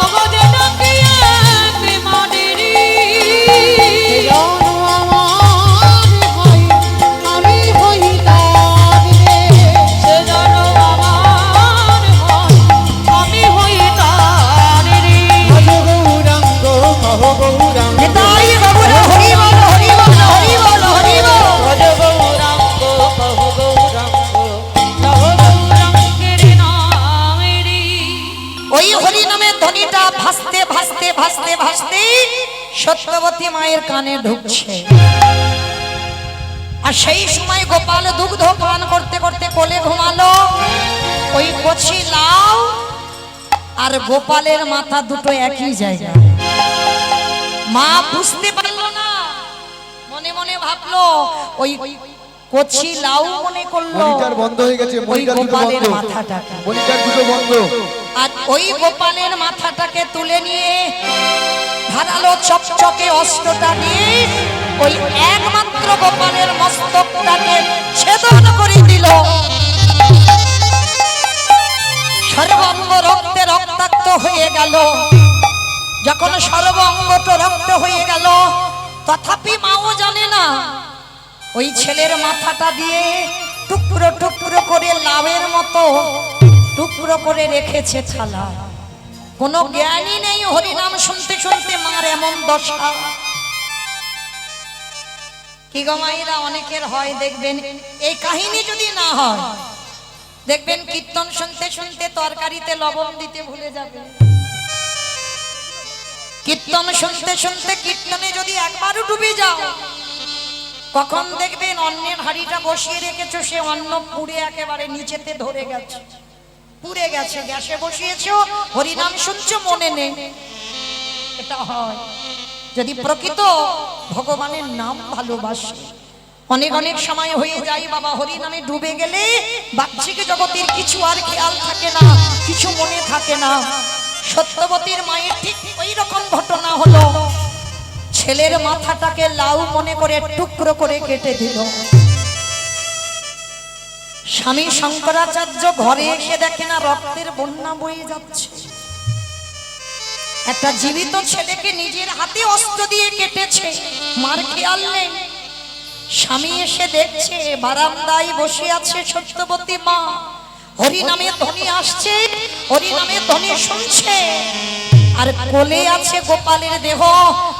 অবদে ডাকিয়ে প্রেমাদেরি জন আমার হয় আমি হই তার রে সে যেন আমার হয় আমি হই তার রে। ভজ গৌরাঙ্গ কহ গৌরাঙ্গ তাই বাবুরা হরি বল হরি বল হরি বল হরি বল। ভজ গৌরাঙ্গ কহ গৌরাঙ্গ লহ গৌরাঙ্গের নামেরি। ওই হরি নামের ধ্বনিটা ভাসতে ভাসতে ভাসতে ভাসতে সত্যবতী মায়ের কানে ঢুকছে। আর সেই সময় গোপাল দুগ্ধ পান করতে করতে কোলে ঘুমালো। ওই কচি লাউ আর গোপালের মাথা দুটো একই জায়গায়। মা বুঝতে পারলো না, মনে মনে ভাবলো ওই কচি লাউ মনে করলো মনিটর বন্ধ হয়ে গেছে, ওই মনিটর দুটো গোপালের বন্ধ, মাথাটাকে। মনিটর দুটো বন্ধ। আর ওই গোপালের মাথাটাকে তুলে নিয়ে ধারালো চকচকে অস্ত্রটা দিয়ে ওই একমাত্র গোপালের মস্তকটাকে ছেদন করে দিল। সর্বাঙ্গ রক্তে রক্তাক্ত হয়ে গেল। যখন সর্বাঙ্গটা রক্ত হয়ে গেল, তথাপি মাও জানে না ওই ছেলের মাথাটা দিয়ে টুকরো টুকরো করে লাউয়ের মতো টুকরো করে রেখেছে থালা। কোনো জ্ঞানই নেই, হরিনাম শুনতে শুনতে মার এমন দশা। কি গো মায়েরা, অনেকের হয় দেখবেন, এই কাহিনী যদি না হয় দেখবেন কীর্তন শুনতে শুনতে তরকারিতে লবণ দিতে ভুলে যাবে। কীর্তন শুনতে শুনতে কীর্তনে যদি একবারও ডুবে যাও, কখন দেখবেন অন্যের হাড়িটা বসিয়ে রেখেছো, সে অন্ন পুড়ে একেবারে নিচেতে ধরে গেছে, পুড়ে গেছে। গ্যাসে বসিয়েছো, হরিনাম শুনছো, মনে নেই। এটা হয় যদি প্রকৃত ভগবানের নাম ভালোবাসে। অনেক অনেক সময় হয়ে যায় বাবা হরি নামে ডুবে গেলে বাহ্যিক জগতের কিছু আর খেয়াল থাকে না, কিছু মনে থাকে না। সত্যবতীর মায়ের ঠিক ওই রকম ঘটনা হলো। ছেলের মাথাটাকে লাউ মনে করে টুকরো করে কেটে দিল। স্বামী শঙ্করাচার্য ঘরে এসে দেখে না রক্তের বন্যা বয়ে যাচ্ছে। একটা জীবিত ছেলেকে নিজের হাতে অস্ত্র দিয়ে কেটেছে, মার খেয়াল নেই। স্বামী এসে দেখছে বারান্দায় বসে আছে সত্যবতী মা, হরি নামে ধ্বনি আসছে, হরি নামে ধ্বনি শুনছে। আর কোলে আছে গোপালের দেহ,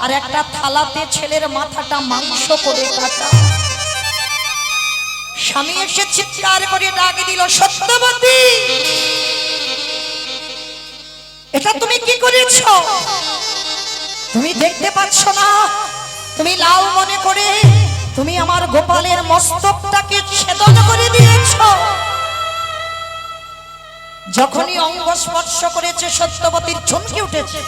আর একটা থালাতে ছেলের মাথাটা মাংস করে কাটা। স্বামী এসে চিৎকার করে ডাক দিল, সত্যবতী এটা তুমি কি করেছো? তুমি দেখতে পাচ্ছ না? তুমি লাউ মনে করে তুমি আমার গোপালের মস্তকটাকে ছেদন করে দিয়েছ। যখনই অঙ্গ স্পর্শ করেছে সত্যবতীর চমকে উঠেছে,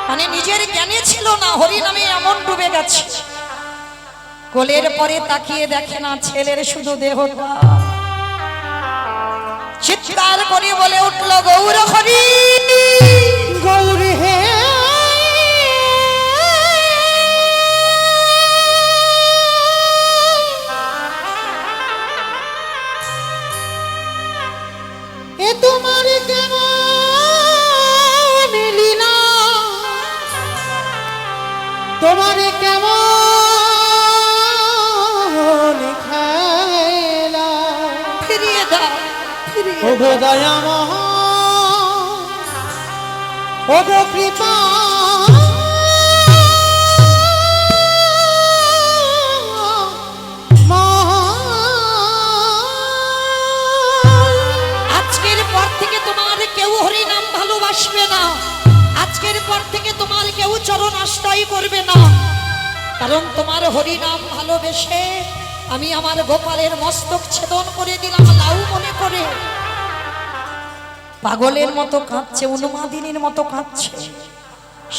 মানে নিজের জ্ঞানে ছিল না, হরি নামে এমন ডুবে গেছে। কোলের পরে তাকিয়ে দেখে না ছেলের শুধু দেহটা। চিৎকার করে বলে উঠল, গৌর হরি, গৌরী হে এ তোমার কেমন লীলা, তোমার কেমন খেলা, ফিরিয়ে দাও, ফিরিয়ে ওগো দয়াময়, ওগো কৃপা আজকের পর থেকে তোমার কেউ হরি নাম ভালোবাসবে না। আজকের পর থেকে তোমার কেউ চরণ আশ্রয় করবে না, কারণ তোমার হরি নাম ভালোবেসে আমি আমার গোপালের মস্তক ছেদন করে দিলাম লাউ মনে করে। পাগলের মতো কাঁদছে, উন্মাদিনীর মতো কাঁদছে।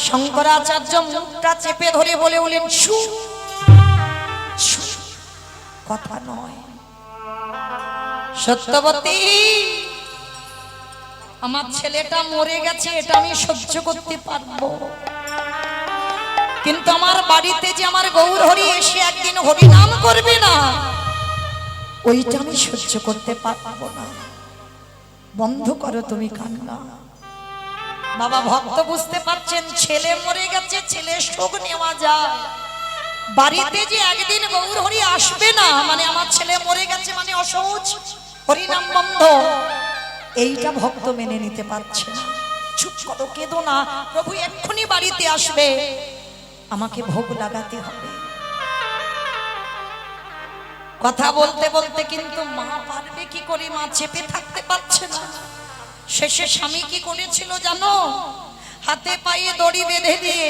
শঙ্করাচার্য মুখটা চেপে ধরে বলে উঠলেন, ছু ছু, কথা নয়। সত্যবতী, আমার ছেলেটা মরে গেছে, এটা আমি সহ্য করতে পারবো, কিন্তু আমার বাড়িতে যে আমার গৌর হরি এসে একদিন হরি নাম করবে না, ওইটা আমি সহ্য করতে পারবো না। বন্ধ করো তুমি কান্না। বাবা ভক্ত বুঝতে পারছেন, ছেলে মরে গেছে, ছেলে শোক নেওয়া যায়, বাড়িতে যে একদিন গৌর হরি আসবে না, মানে আমার ছেলে মরে গেছে মানে অসহজ, হরিনাম বন্ধ, এইটা ভক্ত মেনে নিতে পারছে না। চুপ করো, কেঁদো না, প্রভু এক্ষুনি বাড়িতে আসবে, আমাকে ভোগ লাগাতে হবে। কথা বলতে বলতে কিন্তু মা পারবে কি করে, মা চেপে থাকতে পারছে না। শেষে স্বামী কি করেছিল জানো? হাতে পায়ে দড়ি বেঁধে দিয়ে,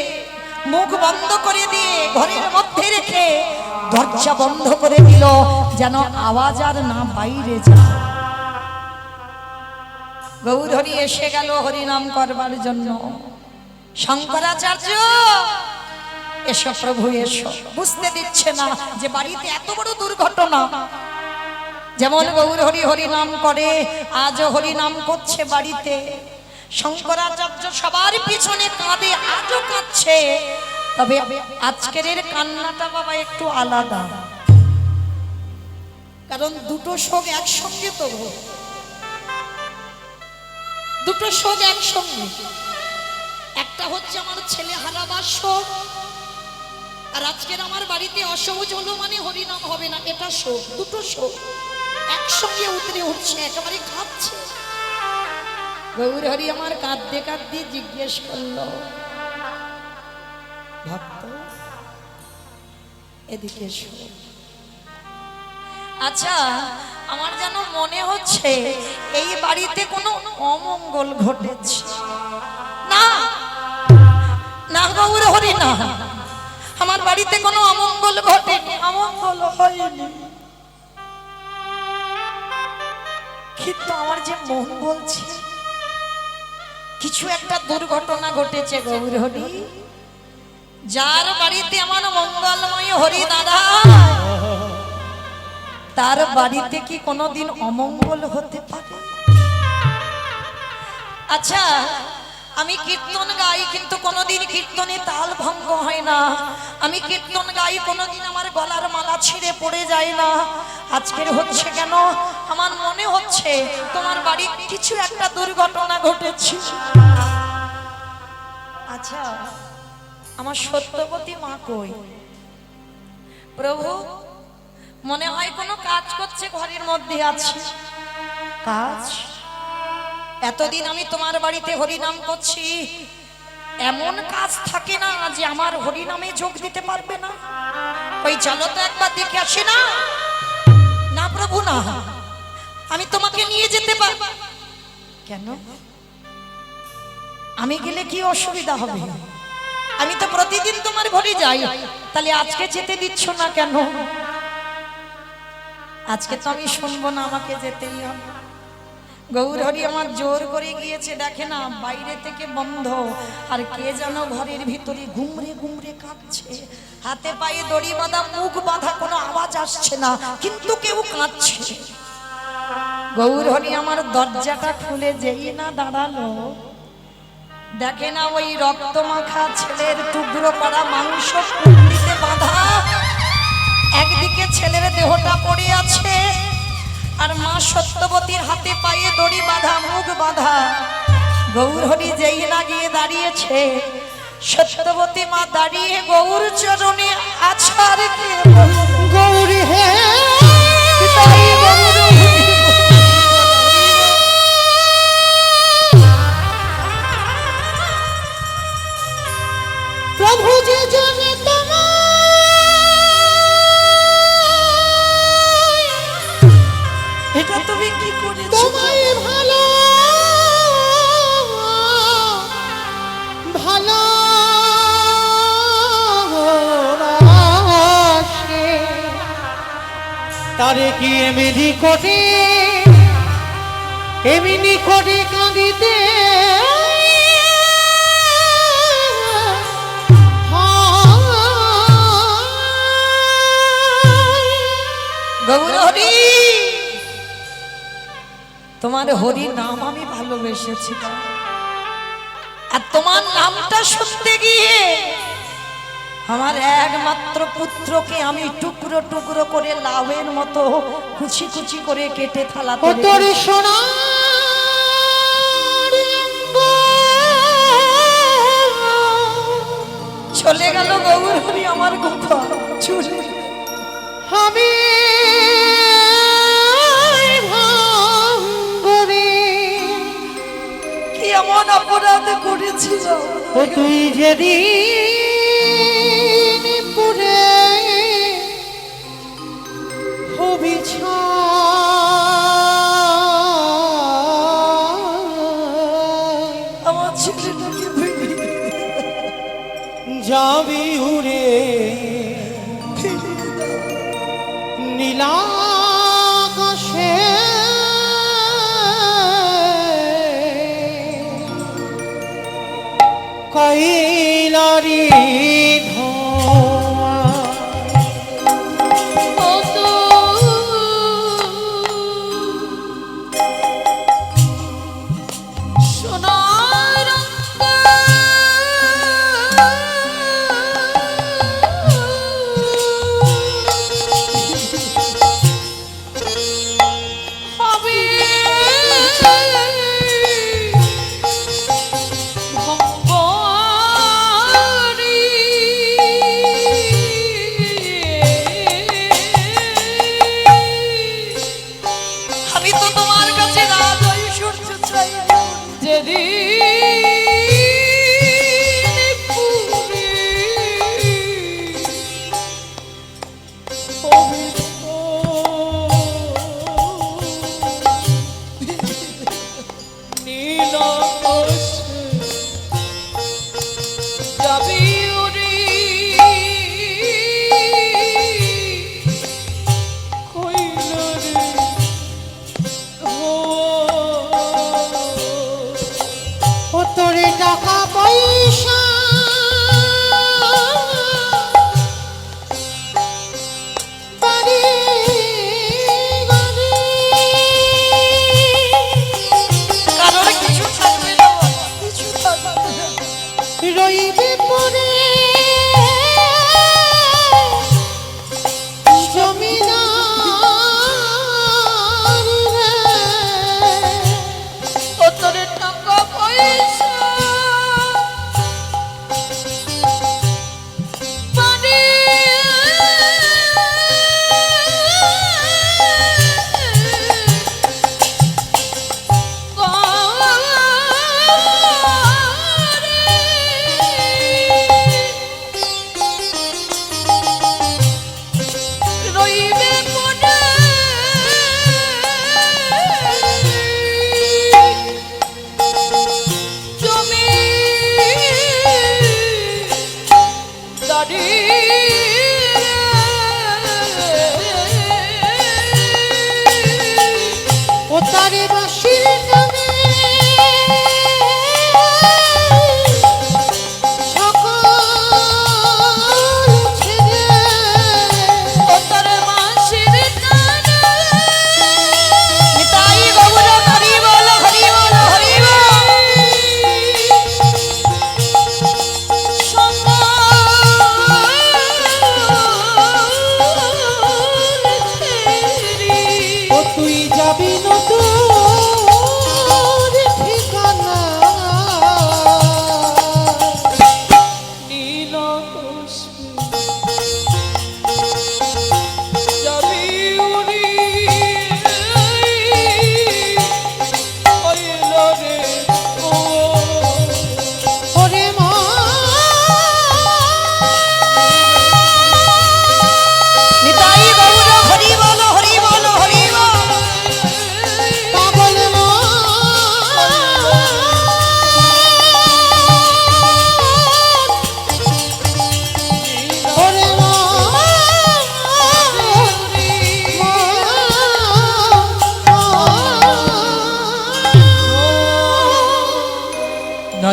মুখ বন্ধ করে দিয়ে, ঘরের মধ্যে রেখে দরজা বন্ধ করে দিল, যেন আওয়াজ আর না বাইরে যায়। গৌর হরি এসে গেল হরিনাম করবার জন্য। শঙ্করাচার্য, এসো প্রভু এসো। বুঝতে দিচ্ছে না যে বাড়িতে এত বড় দুর্ঘটনা। যেমন গৌর হরি হরিনাম করে, আজও হরিনাম করছে বাড়িতে। শঙ্করাচার্য সবার পিছনে কাঁদে, আজও কাঁদছে, তবে আজকের কান্নাটা বাবা একটু আলাদা, কারণ দুটো শোক একসঙ্গে, তো দুটো শোক একসঙ্গে। একটা হচ্ছে আমার ছেলে হারাবার শোক, আর আজকের আমার বাড়িতে অসহজ হলো মানে হরিনাম হবে না, এটা শোক। দুটো শোক একসঙ্গে উতরে উঠছে, একেবারে কাঁদছে। গৌর হরি আমার কাঁদতে কাঁদতে জিজ্ঞেস করলো, ভক্ত এদিকে এসো। আচ্ছা, আমার যেন মনে হচ্ছে এই বাড়িতে কোনো অমঙ্গল ঘটেছে। না না গৌর হরি, না, আমার বাড়িতে কোনো অমঙ্গল ঘটেনি, অমঙ্গল হয়নি, কিন্তু আমার যে মন বলছে কিছু একটা দুর্ঘটনা ঘটেছে। গৌর হরি, যার বাড়িতে আমার মঙ্গলময় হরি দাদা, তার বাড়িতে কি কোনোদিন অমঙ্গল হতে পারে? আচ্ছা, আমি কীর্তন গাই, কিন্তু কোনোদিন কীর্তনে তাল ভঙ্গ হয় না। আমি কীর্তন গাই, কোনোদিন আমার গলার মালা ছিঁড়ে পড়ে যায় না। আজকের হচ্ছে কেন? আমার মনে হচ্ছে তোমার বাড়ি কিছু একটা দুর্ঘটনা ঘটেছে। আচ্ছা, আমার সত্যবতী মা কই? প্রভু, মনে হয় কোনো কাজ করছে, ঘরের মধ্যে আছে। কাজ? এতদিন আমি তোমার বাড়িতে হরিনাম করছি, এমন কাজ থাকে না যে আমার হরিনামে যোগ দিতে পারবে না? ওই চলো তো একবার দেখে আসি না। না প্রভু না, আমি তোমাকে নিয়ে যেতে পারবো। কেন? আমি গেলে কি অসুবিধা হবে? আমি তো প্রতিদিন তোমার ঘরে যাই, তাহলে আজকে যেতে দিচ্ছ না কেন? আজকে তো আমি শুনবো না, আমাকে যেতেই হবে। গৌরহরি আমার জোর করে গিয়েছে, দেখে না বাইরে থেকে বন্ধ, আর কে যেন ঘরের ভিতরে ঘুমরে ঘুমরে কাঁদছে, হাতে পায়ে দড়ি বাঁধা, মুখ বাঁধা, কোনো আওয়াজ আসছে না, কিন্তু কেউ কাঁদছে। গৌরহরি আমার দরজাটা খুলে যেই না দাঁড়ালো, দেখে না ওই রক্ত মাখা ছেলের টুকরো করা মাংস কুণ্ডিতে বাঁধা, একদিকে ছেলের দেহটা পড়ে আছে, আর মা সত্যবতীর হাতে পায়ে দড়ি বাঁধা, মুখ বাঁধা। গৌরহরি যেই না গিয়ে দাঁড়িয়েছে, সত্যবতী মা দাঁড়িয়ে গৌর চরণে আছাড় খেয়ে বলল, গৌরী হে তাই গৌরহরি। প্রভু যে জানে এটা তুমি কি করেছো? তোমায় ভালো ভালো বাসে, তারে কি এমনি করে কাঁদিতে গৌরহরি, তোমার হরি নাম আমি ভালোবেসেছিলাম, আর তোমার নামটা শুনতে গিয়ে আমার একমাত্র পুত্রকে আমি টুকরো টুকরো করে লাউয়ের মতো কুচি কুচি করে কেটে থালা ও তোর সোনা চলে গেল গৌরহরি আমার গোপা চলে। আমি ভাঙ্গরে কি এমন অপরাধ করেছিল? ও তুই যেদিন পুরে হবি আমার ছেলেটাকে ভেঙে যাবি উড়ে নীলাকাশে, কৈলারি ধোঁয়া সোনার হবে ভঙ্গরি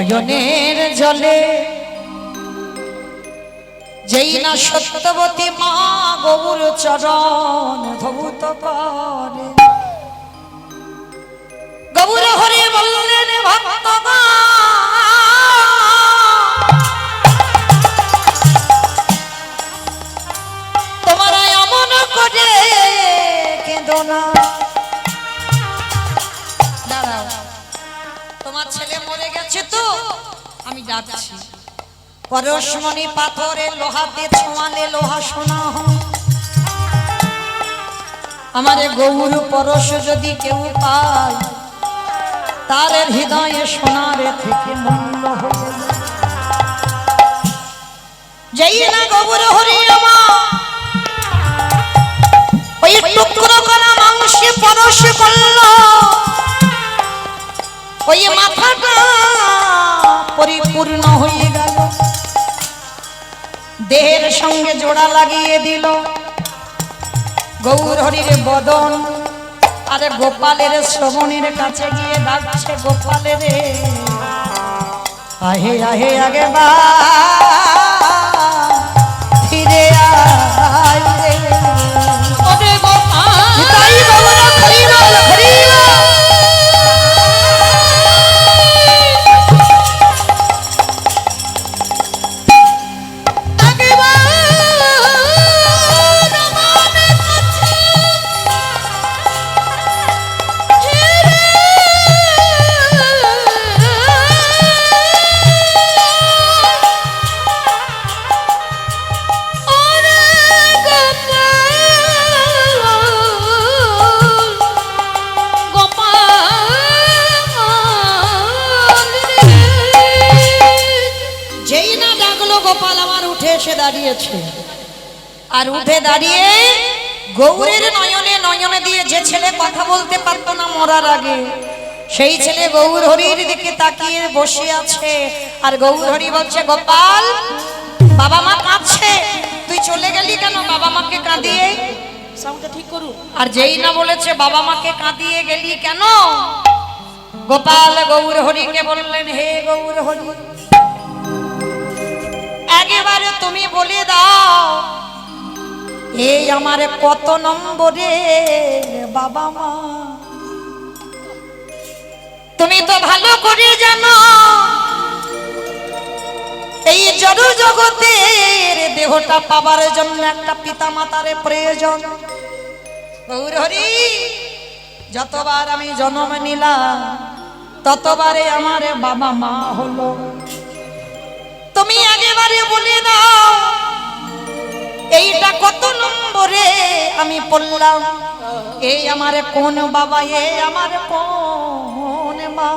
নয়নের জলে যেই না সত্যবতী মা গৌর চরণ ধৌত করে গৌর হরি বললেন ভক্তগণ তোমরা এমন করে কেঁদো না। দাঁড়াও, তোমার ছেলে মরে গেছে তো আমি ডাকছি। পরশমণি পাথরে লোহাতে ছোঁয়ালে লোহা সোনা হয়। আমারে গৌর পরশ যদি কেউ পায় তার হৃদয়ে সোনারে থেকে মূল্য হয়ে যায়। যেই না গৌর হরি রমা ওই টুকরো করা মাংসে পরশ করল ওই মাথাটা পরিপূর্ণ হয়ে গেল, দেহের সঙ্গে জোড়া লাগিয়ে দিল গৌর হরির বদন। আরে গোপালের শ্রবণের কাছে গিয়ে ডাকছে গোপালের রে আহে আহে আগে বা ফিরে আয় রে ওরে গোপাল তাই বাবুরা হরিবল হরিবল। গোপাল আমার উঠে এসে দাঁড়িয়েছে, আর উঠে দাঁড়িয়ে গৌরের নয়নে নয়নে দিয়ে যে ছেলে কথা বলতে পারতো না মরার আগে সেই ছেলে গৌর হরির দিকে তাকিয়ে বসে আছে। আর গৌর হরি বলছে গোপাল বাবা মা কাঁদছে, তুই চলে গেলি কেন বাবা মাকে কাঁদিয়ে? সাউন্ডটা ঠিক করুন। আর যেই না বলেছে বাবা মাকে কাঁদিয়ে গেলি কেন, গোপাল গৌর হরিকে বললেন হে গৌর হরি একেবারে তুমি বলে দাও এই আমার কত নম্বরে বাবা মা? তুমি তো ভালো করে জানো এই জড় জগতের দেহটা পাবার জন্য একটা পিতা মাতার প্রয়োজন। গৌর হরি যতবার আমি জন্ম নিলাম ততবারে আমার বাবা মা হলো, তুমি একেবারে বলে দাও এইটা কত নম্বরে আমি পড়লাম, এই আমার কোন বাবা এই আমার কোন মা?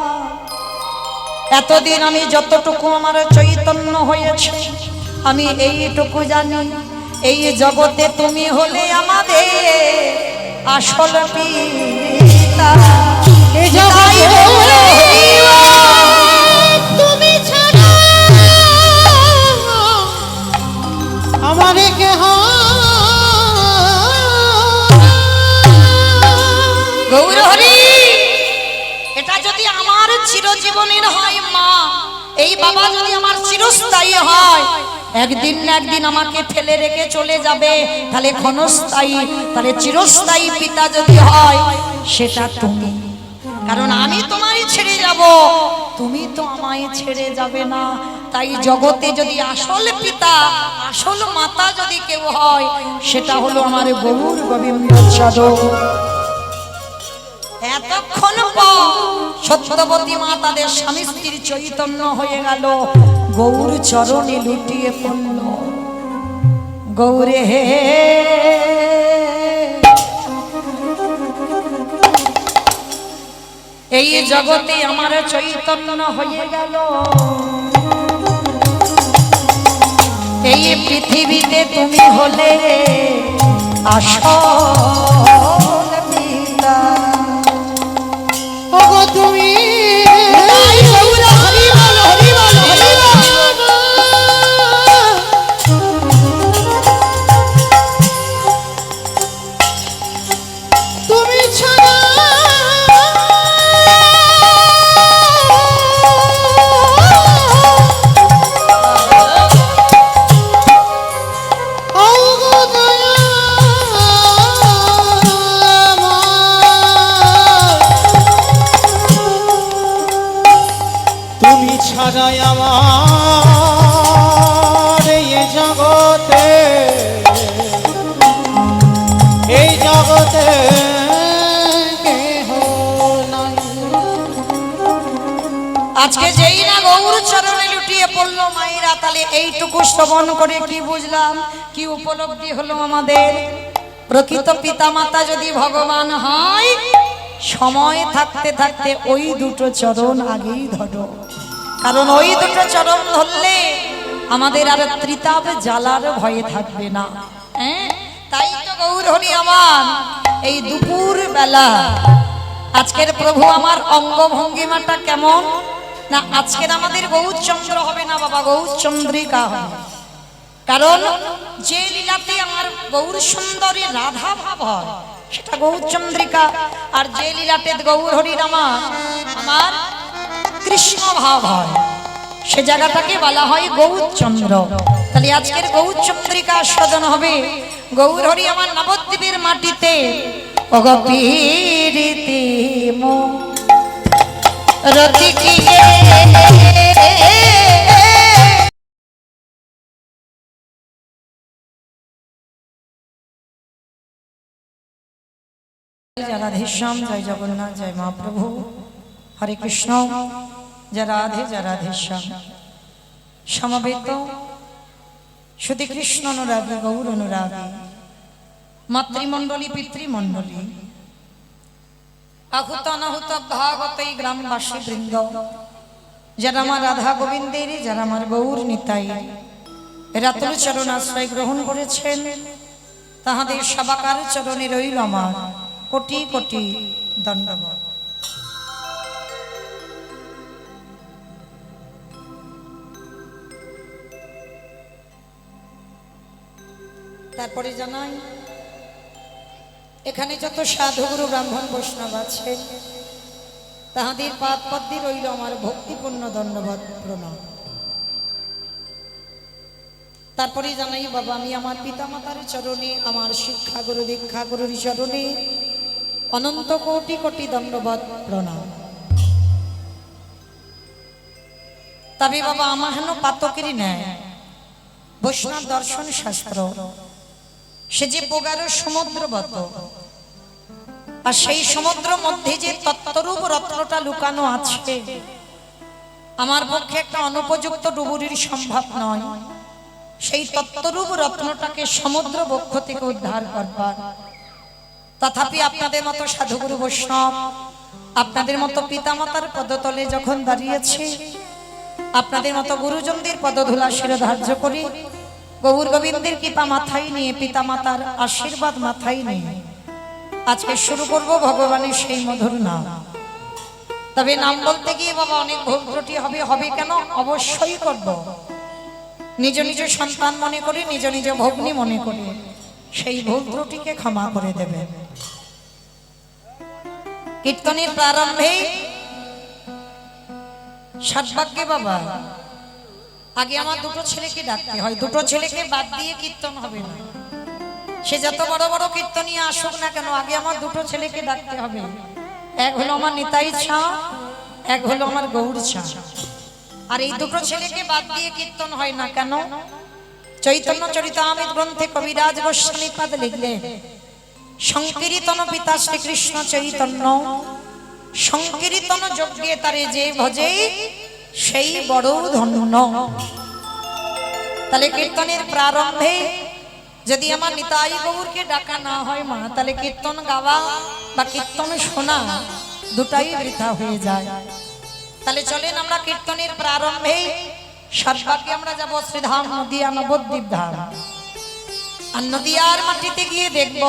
এতদিন আমি যতটুকু আমার চৈতন্য হয়েছে আমি এইটুকু জানি এই জগতে তুমি হলে আমাদের আসল পিতা। এই জগতে তুমি ছাড়া আমার কেহ গৌর হরি এটা যদি আমার চিরজীবনের হয় মা, এই বাবা যদি আমার চিরস্থায়ী হয়, একদিন না একদিন আমাকে ফেলে রেখে চলে যাবে, তাহলে ক্ষণস্থায়ী তাহলে চিরস্থায়ী পিতা যদি হয় সেটা তুমি, কারণ আমি তোমায় ছেড়ে যাব তুমি তো আমায় ছেড়ে যাবে না। তাই জগতে যদি আসল পিতা আসল মাতা যদি কেউ হয় সেটা হলো আমার গৌর গোবিন্দ সাধক। এতক্ষণ পর সত্যবতী মা তাদের স্বামী স্ত্রীর চৈতন্য হয়ে গেল, গৌর চরণে লুটিয়ে পড়ল। গৌরে হে এই জগতে আমার চৈতন্য হয়ে গেল, এই পৃথিবীতে তুমি হলে আসল পিতা। ওগো তুমি তুমি ছাড়া আজকে যেই না গৌর চরণে লুটিয়ে পড়লো মায়েরা, তাহলে এইটুকু শ্রবণ করে কি বুঝলাম, কি উপলব্ধি হলো আমাদের? প্রকৃত পিতা মাতা যদি ভগবান হয়, সময় থাকতে থাকতে ওই দুটো চরণ আগেই ধরো, কারণ ওই দুটো চরণ ধরলে আমাদের আর ত্রিতাপ জ্বালার ভয়ে থাকবে না। হ্যাঁ, তাই তো গৌর হরি আমার এই দুপুর বেলা আজকের প্রভু আমার অঙ্গভঙ্গিমাটা কেমন না, আজকের আমাদের গৌরচন্দ্র হবে না বাবা, গৌরচন্দ্রিকা হবে। কারণ যে লীলাতে আমার গৌর সুন্দরী রাধা ভাব হয় সেটা গৌরচন্দ্রিকা, আর যে লীলাতে গৌর হরির আমার কৃষ্ণ ভাব হয় সে জায়গাটাকে বলা হয় গৌরচন্দ্র। তাহলে আজকের গৌরচন্দ্রিকা আস্বাদন হবে গৌর হরি আমার নবদ্বীপের মাটিতে। অগপীরিতি মো রতিকিয়ে জয় রাধেশ্যাম, জয় জগন্নাথ, জয় মহাপ্রভু, হরে কৃষ্ণ, জয় রাধে, জয় রাধেশ্যাম। সমবেত শুধু কৃষ্ণ অনুরাগী, গৌর অনুরাগী, মাতৃমণ্ডলী, পিতৃমণ্ডলী, আহুত অনাহুত ভাগত এই গ্রামবাসী বৃন্দ, যারা আমার রাধা গোবিন্দের, যারা আমার গৌর নিতাই রাতুল চরণ আশ্রয় গ্রহণ করেছেন, তাহাদের সবাকার চরণে রইল আমার কোটি কোটি দণ্ডবত। তারপরে জানাই এখানে যত সাধুগুরু ব্রাহ্মণ বৈষ্ণব আছে তাহাদের পাদ পদ্মে রইল আমার ভক্তিপূর্ণ দণ্ডবত প্রণাম। তারপরে জানাই বাবা, আমি আমার পিতামাতার চরণে, আমার শিক্ষা গুরু দীক্ষা গুরুর চরণে অনন্ত কোটি কোটি দণ্ডবত প্রণাম। তবে বাবা আমার হেন পাতকেরই নেয় বৈষ্ণব দর্শন শাস্ত্র, সে যে প্রগাঢ় সমুদ্রবত, আর সেই সমুদ্র মধ্যে যে তত্ত্বরূপ রত্নটা লুকানো আছে, আমার পক্ষে একটা অনুপযুক্ত ডুবুরির সম্ভব নয়। সেই তত্ত্বরূপ রত্নটাকে সমুদ্র বক্ষ থেকে উদ্ধার করবার, তথাপি আপনাদের মতো সাধুগুরু বৈষ্ণব, আপনাদের মতো পিতামাতার পদতলে যখন দাঁড়িয়েছি, আপনাদের মতো গুরুজনদের পদধূলা শিরোধার্য করি, গৌর গোবিন্দের কৃপা মাথায় নিয়ে, পিতামাতার আশীর্বাদ মাথায় নিয়ে আজকে শুরু করব ভগবানের সেই মধুর নাম। তবে নাম বলতে গিয়ে বাবা অনেক ভুল ত্রুটি হবে, হবে কেন? অবশ্যই করব। নিজ নিজ সন্তান মনে করে, নিজ নিজ ভগ্নী মনে করে সেই ভুল ত্রুটিকে ক্ষমা করে দেবে। কীর্তনের প্রারম্ভে ষাটবাক্যে বাবা আগে আমার দুটো ছেলেকে ডাকতে হয়, দুটো ছেলেকে বাদ দিয়ে কীর্তন হবে না। সে যত বড় বড় কীর্তনিয়া আসুক না কেন, আগে আমার দুটো ছেলেকে ডাকতে হবে। এক হলো আমার নিতাই ছা, এক হলো আমার গৌর ছা। আর এই দুটো ছেলেকে বাদ দিয়ে কীর্তন হয় না কেন? চৈতন্য চরিতামৃত গ্রন্থে কবিরাজ গোস্বামী পাদ লিখলেন, সংকীর্তন পিতা শ্রীকৃষ্ণ চৈতন্য, সংকীর্তন যজ্ঞে তারে যে ভজে সেই বড় ধন্য। তাহলে কীর্তনের প্রারম্ভে যদি আমার নিতাই গৌরকে ডাকা না হয় মা, তাহলে কীর্তন গাওয়া বা কীর্তন শোনা দুটাই বৃথা হয়ে যায়। তাহলে চলেন আমরা কীর্তনের প্রারম্ভে ষাটবাক্যে আমরা যাব শ্রীধাম নদিয়া নবদ্বীপ ধাম। আর নদিয়ার মাটিতে গিয়ে দেখব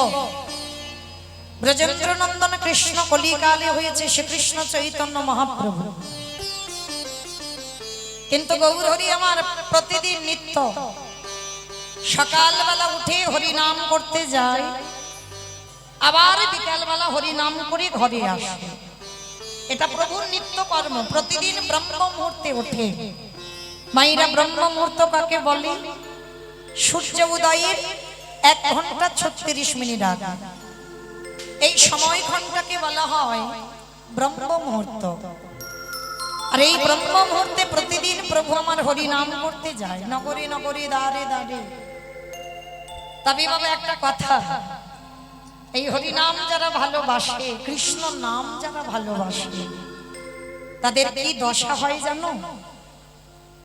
ব্রজেন্দ্র নন্দন কৃষ্ণ কলিকালে হয়েছে শ্রীকৃষ্ণ চৈতন্য মহাপ্রভু। কিন্তু গৌর হরি আমার প্রতিদিন নিত্য সকালবেলা উঠে হরি নাম করতে যায়, আবার বিকালবেলা হরি নাম করে ঘরে আসে। এটা প্রভুর নিত্য কর্ম। প্রতিদিন ব্রহ্ম মুহূর্তে ওঠে। মাইরা ব্রহ্ম মুহূর্ত কাকে বলে? সূর্য উদয়ের 1 ঘন্টা 36 মিনিট আগে এই সময় ঘন্টাকে বলা হয় ব্রহ্ম মুহূর্ত। আর এই ব্রহ্ম মুহূর্তে প্রতিদিন প্রভু আমার হরি নাম করতে যায়, নগরে নগরে দ্বারে দ্বারে। তবে বাবা একটা কথা, এই হরি নাম যারা ভালোবাসে, কৃষ্ণ নাম যারা ভালোবাসে, তাদের কি দশা হয় জানো?